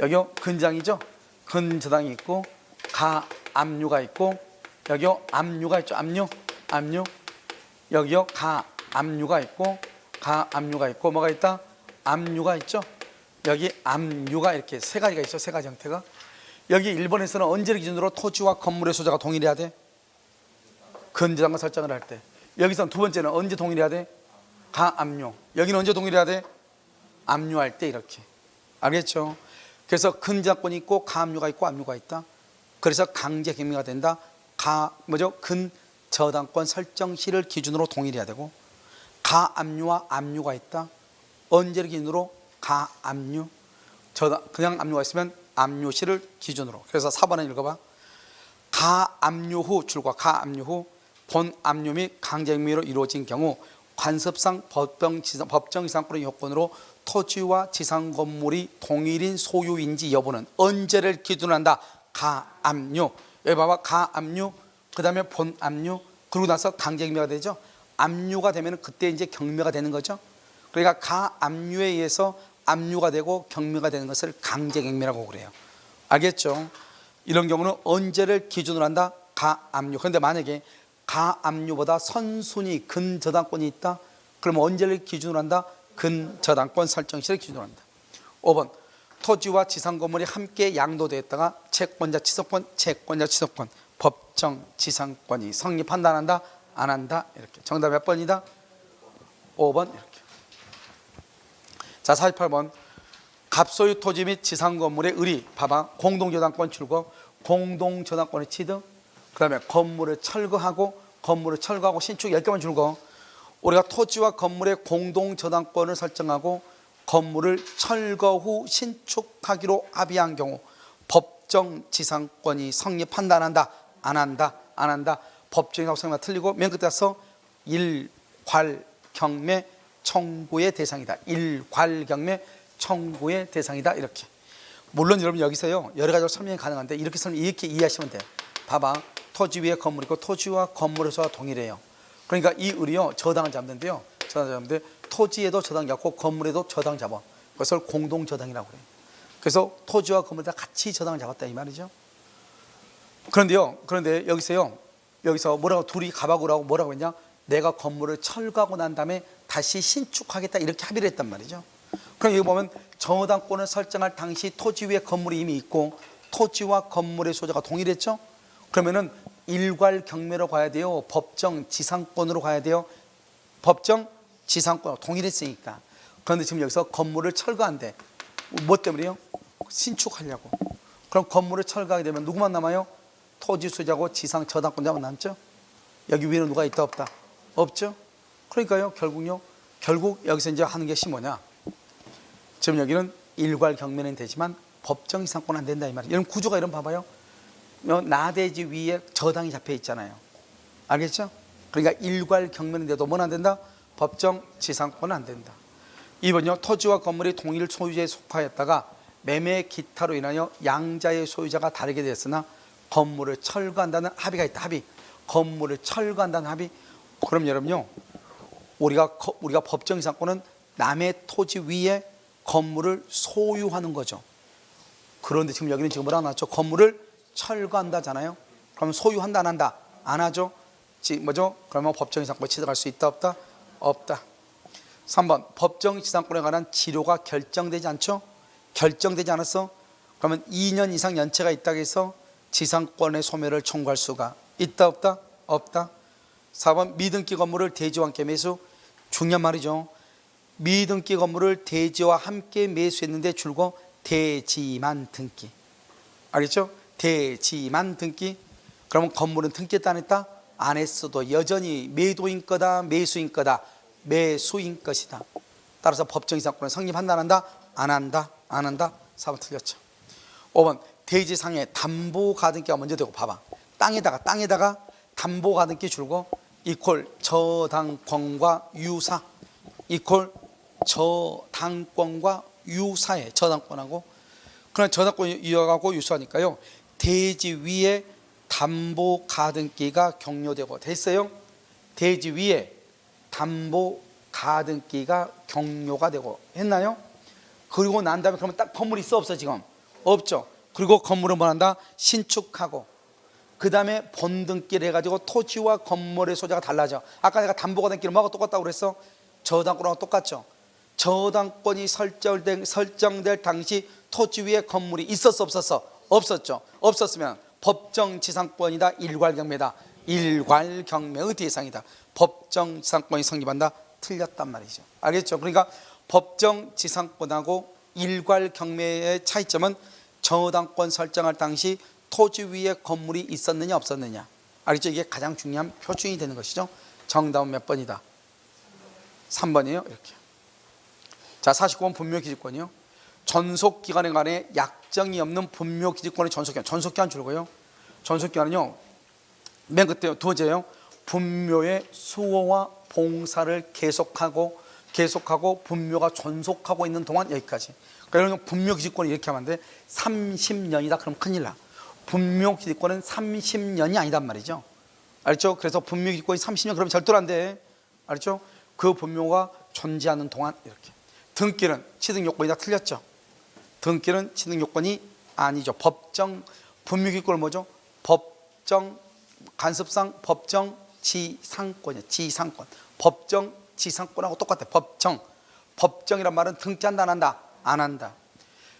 여기요 근장이죠. 근저당이 있고 가압류가 있고 여기요 압류가 있죠. 압류. 여기요 가압류가 있고 뭐가 있다? 압류가 있죠. 여기 압류가 이렇게 세 가지가 있죠. 세 가지 형태가. 여기 일본에서는 언제를 기준으로 토지와 건물의 소유자가 동일해야 돼? 근저당과 설정을 할 때. 여기서는 두 번째는 언제 동일해야 돼? 가압류. 여기는 언제 동일해야 돼? 압류할 때 이렇게. 알겠죠? 그래서 근저당권이 있고 가압류가 있고 압류가 있다. 그래서 강제격리가 된다. 근저당권 설정 시를 기준으로 동일해야 되고, 가압류와 압류가 있다. 언제를 기준으로? 가압류. 그냥 압류가 있으면 압류시를 기준으로. 그래서 4번에 읽어봐. 가압류 후 줄과 가압류 후 본압류 및 강제격리로 이루어진 경우 관습상 법정지상권의 요건으로 토지와 지상 건물이 동일인 소유인지 여부는 언제를 기준으로 한다? 가압류. 여기 봐봐. 가압류, 그 다음에 본압류, 그러고 나서 강제격리가 되죠. 압류가 되면 그때 이제 경매가 되는 거죠. 그러니까 가압류에 의해서 압류가 되고 경매가 되는 것을 강제경매라고 그래요. 알겠죠? 이런 경우는 언제를 기준으로 한다? 가압류. 그런데 만약에 가압류보다 선순위 근저당권이 있다? 그러면 언제를 기준으로 한다? 근저당권 설정시를 기준으로 한다. 5번 토지와 지상 건물이 함께 양도되었다가 채권자 취소권 법정 지상권이 성립한다 안 한다? 안 한다. 이렇게. 정답 몇 번이다? 5번. 이렇게. 자, 48번 갑소유 토지 및 지상 건물의 의리. 봐봐. 공동저당권 출고, 공동저당권의 취득, 그 다음에 건물을 철거하고 신축 10개만 줄고, 우리가 토지와 건물의 공동저당권을 설정하고 건물을 철거 후 신축하기로 합의한 경우 법정지상권이 성립한다 안 한다? 안 한다. 법정이라고 생각하면 틀리고, 맨 끝에 가서 일괄경매 청구의 대상이다. 일괄경매 청구의 대상이다. 이렇게. 물론 여러분 여기서요 여러 가지로 설명이 가능한데 이렇게 이해하시면 돼요. 봐봐. 토지 위에 건물이 있고 토지와 건물에서 동일해요. 그러니까 이 을이요 저당을 잡는데요. 토지에도 저당 잡고 건물에도 저당 잡아. 그것을 공동저당이라고 그래요. 그래서 토지와 건물에 다 같이 저당을 잡았다 이 말이죠. 그런데 여기서 뭐라고 둘이 가박으로 뭐라고 했냐? 내가 건물을 철거하고 난 다음에 다시 신축하겠다 이렇게 합의를 했단 말이죠. 그럼 여기 보면 저당권을 설정할 당시 토지 위에 건물이 이미 있고 토지와 건물의 소유자가 동일했죠. 그러면은 일괄 경매로 가야 돼요? 법정 지상권으로 가야 돼요? 법정 지상권으로 동일했으니까. 그런데 지금 여기서 건물을 철거한대. 뭐 때문에요? 신축하려고. 그럼 건물을 철거하게 되면 누구만 남아요? 토지 소유자고 지상 저당권자만 남죠. 여기 위에는 누가 있다 없다? 없죠. 그러니까요 결국 여기서 이제 하는 것이 뭐냐? 지금 여기는 일괄 경매는 되지만 법정 지상권은 안 된다 이 말이에요. 이런 구조가 이런 봐봐요. 나대지 위에 저당이 잡혀 있잖아요. 알겠죠? 그러니까 일괄 경매는 돼도 뭐는 안 된다? 법정 지상권은 안 된다. 2번요. 토지와 건물이 동일 소유자에 속하였다가 매매 기타로 인하여 양자의 소유자가 다르게 되었으나 건물을 철거한다는 합의가 있다. 합의. 건물을 철거한다는 합의. 그럼 여러분요 우리가 법정 지상권은 남의 토지 위에 건물을 소유하는 거죠. 그런데 지금 여기는 지금 뭐라고 나왔죠? 건물을 철거한다잖아요. 그럼 소유한다 안 한다? 안 하죠. 뭐죠? 그러면 법정 지상권에 취득할 수 있다 없다? 없다. 3번 법정 지상권에 관한 지료가 결정되지 않죠? 결정되지 않았어? 그러면 2년 이상 연체가 있다고 해서 지상권의 소멸을 청구할 수가 있다 없다? 없다. 4번 미등기 건물을 대지와 함께 매수. 중요한 말이죠. 미등기 건물을 대지와 함께 매수했는데 줄고 대지만 등기. 알겠죠? 대지만 등기. 그러면 건물은 등기했다 안 했다? 안 했어도 여전히 매도인 거다 매수인 거다? 매수인 것이다. 따라서 법정 지상권은 성립한다 안 한다? 안 한다. 안 한다. 4번 틀렸죠. 5번 대지상에 담보가등기가 먼저 되고 봐봐. 땅에다가 담보가등기 줄고 이퀄 저당권과 유사. 이퀄 저당권과 유사해. 저당권하고. 그러나 저당권 유효하고 유사하니까요. 대지 위에 담보 가등기가 격려되고 됐어요. 대지 위에 담보 가등기가 격려가 되고 했나요? 그리고 난 다음에 그러면 딱 건물이 있어 없어? 지금 없죠. 그리고 건물은 뭐 한다? 신축하고 그 다음에 본등기를 해가지고 토지와 건물의 소재가 달라져. 아까 내가 담보가등기를 뭐하고 똑같다고 그랬어? 저당권하고 똑같죠. 저당권이 설정될 당시 토지 위에 건물이 있었어 없었어? 없었죠. 없었으면 법정지상권이다 일괄경매다. 일괄경매의 대상이다. 법정지상권이 성립한다. 틀렸단 말이죠. 알겠죠? 그러니까 법정지상권하고 일괄경매의 차이점은 저당권 설정할 당시 토지 위에 건물이 있었느냐 없었느냐. 알겠죠? 이게 가장 중요한 표준이 되는 것이죠. 정답은 몇 번이다? 3번이에요. 이렇게. 자, 49번 분묘기지권이요. 전속기간에 관해 약정이 없는 분묘기지권의 전속기간. 전속기간 줄고요. 전속기간은요, 맨 끝에 두 번째요. 분묘의 수호와 봉사를 계속하고 분묘가 존속하고 있는 동안 여기까지. 그러니까 분묘기지권이 이렇게 하면 안 돼. 30년이다. 그럼 큰일 나. 분묘기지권은 30년이 아니단 말이죠. 알죠? 그래서 분묘기지권이 30년 그러면 절대로 안 돼. 알죠? 그 분묘가 존재하는 동안 이렇게. 등기는 취득요건이 다 틀렸죠. 등기는 취득요건이 아니죠. 분묘기지권은 뭐죠? 법정 간섭상 법정지상권이에요. 지상권. 법정지상권하고 똑같아. 법정이란 말은 등기한다 안 한다? 안 한다.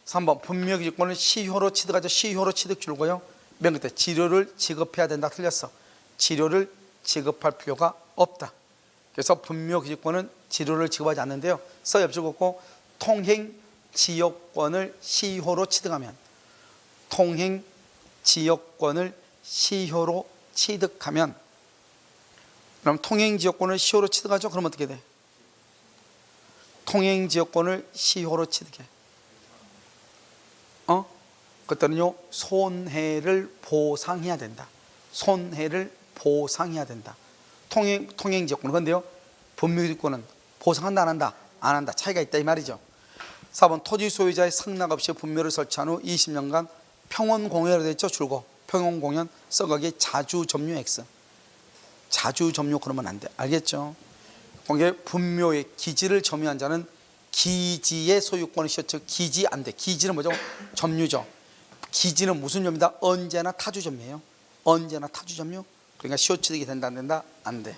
3번 분묘기지권을 시효로 취득하죠. 시효로 취득 줄고요. 맨 끝에 지료를 지급해야 된다. 틀렸어. 지료를 지급할 필요가 없다. 그래서 분묘기지권은 지료를 지급하지 않는데요. 써 옆줄 긋고 통행지역권을 시효로 취득하면 그럼 통행지역권을 시효로 취득하죠. 그럼 어떻게 돼? 통행지역권을 시효로 취득해. 그때는요 손해를 보상해야 된다. 통행지역권. 그런데요 분묘기지권은 보상한다 안 한다? 안 한다. 차이가 있다 이 말이죠. 4번 토지 소유자의 승낙 없이 분묘를 설치한 후 20년간 평원공여로 되어 있죠. 줄고 평원공연 써가기 자주점유 X. 자주점유 그러면 안 돼. 알겠죠? 거기에 분묘의 기지를 점유한 자는 기지의 소유권을 씌웠죠. 기지 안 돼. 기지는 뭐죠? 점유죠. 기지는 무슨 점유다? 언제나 타주점유예요. 언제나 타주점유. 그러니까 시효취득이 된다 안 된다? 안 돼.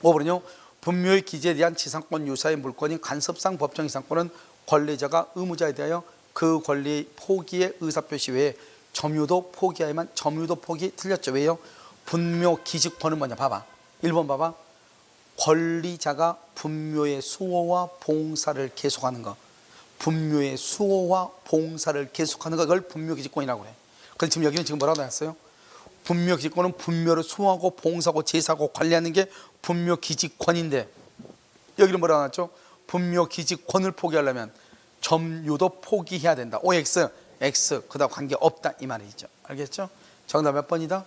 5번은요. 분묘의 기지에 대한 지상권 유사의 물권인 간섭상 법정지상권은 권리자가 의무자에 대하여 그 권리 포기의 의사표시 외에 점유도 포기하야만. 점유도 포기 틀렸죠. 왜요? 분묘 기지권은 뭐냐? 봐봐. 1번 봐봐. 권리자가 분묘의 수호와 봉사를 계속하는 것. 분묘의 수호와 봉사를 계속하는 것. 그걸 분묘기지권이라고 그래. 그런데 지금 여기는 지금 뭐라고 나왔어요? 분묘기지권은 분묘를 수호하고 봉사하고 제사하고 관리하는 게 분묘기지권인데 여기는 뭐라고 나왔죠? 분묘기지권을 포기하려면 점유도 포기해야 된다. OX, X 그다음 관계없다 이 말이죠. 알겠죠? 정답 몇 번이다?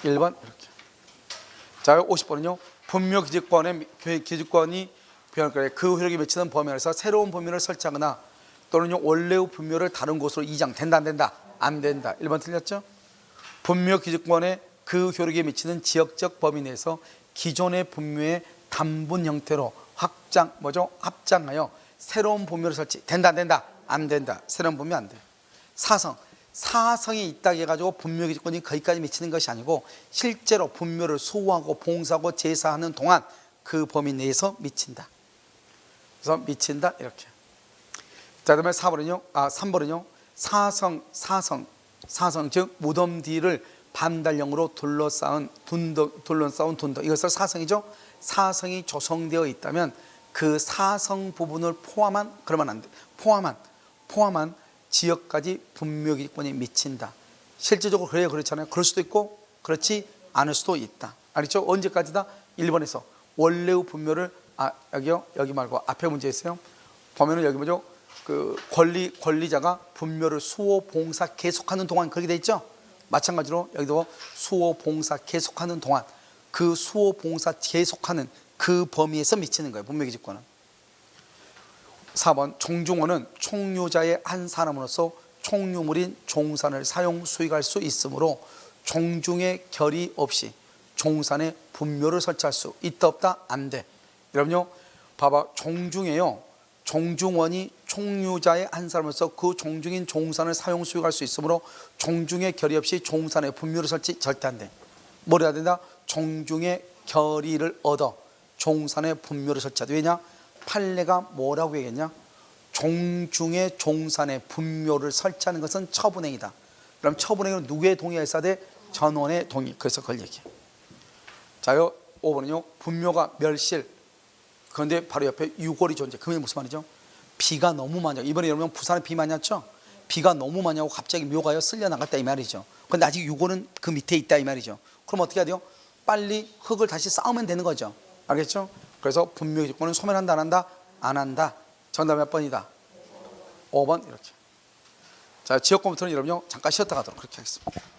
1번 이렇게. 자 50번은요. 분묘기지권의 기지권이 그 효력이 미치는 범위 안에서 새로운 범위를 설치하거나 또는 원래의 분묘를 다른 곳으로 이장. 된다 안 된다? 안 된다. 1번 틀렸죠? 분묘기지권의 그 효력이 미치는 지역적 범위 내에서 기존의 분묘의 단분 형태로 합장하여 새로운 분묘를 설치. 된다 안 된다? 안 된다. 새로운 분묘 안 돼. 사성이 있다고 해가지고 분묘기지권이 거기까지 미치는 것이 아니고 실제로 분묘를 수호하고 봉사하고 제사하는 동안 그 범위 내에서 미친다. 그래서 미친다 이렇게. 자, 그다음에 3번은요. 사성 즉 무덤 뒤를 반달형으로 둘러싸운 둔덕. 이것을 사성이죠. 사성이 조성되어 있다면 그 사성 부분을 그러면 안 돼. 포함한 지역까지 분묘기지권이 미친다. 실제적으로 그래야 그렇잖아요. 그럴 수도 있고 그렇지 않을 수도 있다. 알겠죠? 언제까지다? 1번에서 원래의 분묘를 여기 말고 앞에 문제 있어요. 보면은 여기 뭐죠? 그 권리자가 분묘를 수호 봉사 계속하는 동안 그렇게 돼 있죠. 마찬가지로 여기도 수호 봉사 계속하는 동안 그 수호 봉사 계속하는 그 범위에서 미치는 거예요. 분묘기지권은. 4번 총중원은 총유자의 한 사람으로서 총유물인 종산을 사용 수익할 수 있으므로 종중의 결의 없이 종산에 분묘를 설치할 수 있다 없다? 안 돼. 여러분요 봐봐, 종중에요 종중원이 총유자의 한 사람으로서 그 종중인 종산을 사용 수익할 수 있으므로 종중의 결의 없이 종산에 분묘를 설치 절대 안 돼. 뭘 해야 된다? 종중의 결의를 얻어 종산에 분묘를 설치하되, 왜냐? 판례가 뭐라고 얘기했냐? 종중의 종산에 분묘를 설치하는 것은 처분행위다. 그럼 처분행위는 누구의 동의가 있어야 돼? 전원의 동의. 그래서 그걸 얘기해. 자요 5번은요 분묘가 멸실, 그런데 바로 옆에 유골이 존재. 그게 무슨 말이죠? 비가 너무 많이 오고, 이번에 여러분 부산에 비 많이 왔죠? 비가 너무 많이 오고 갑자기 묘가요 쓸려 나갔다 이 말이죠. 그런데 아직 유골은 그 밑에 있다 이 말이죠. 그럼 어떻게 해야 돼요? 빨리 흙을 다시 쌓으면 되는 거죠. 알겠죠? 그래서 분묘의 조건은 소멸한다 안 한다? 안 한다. 정답 몇 번이다? 5번. 이렇게. 자, 지역 컴퓨터는 여러분요 잠깐 쉬었다 가도록 그렇게 하겠습니다.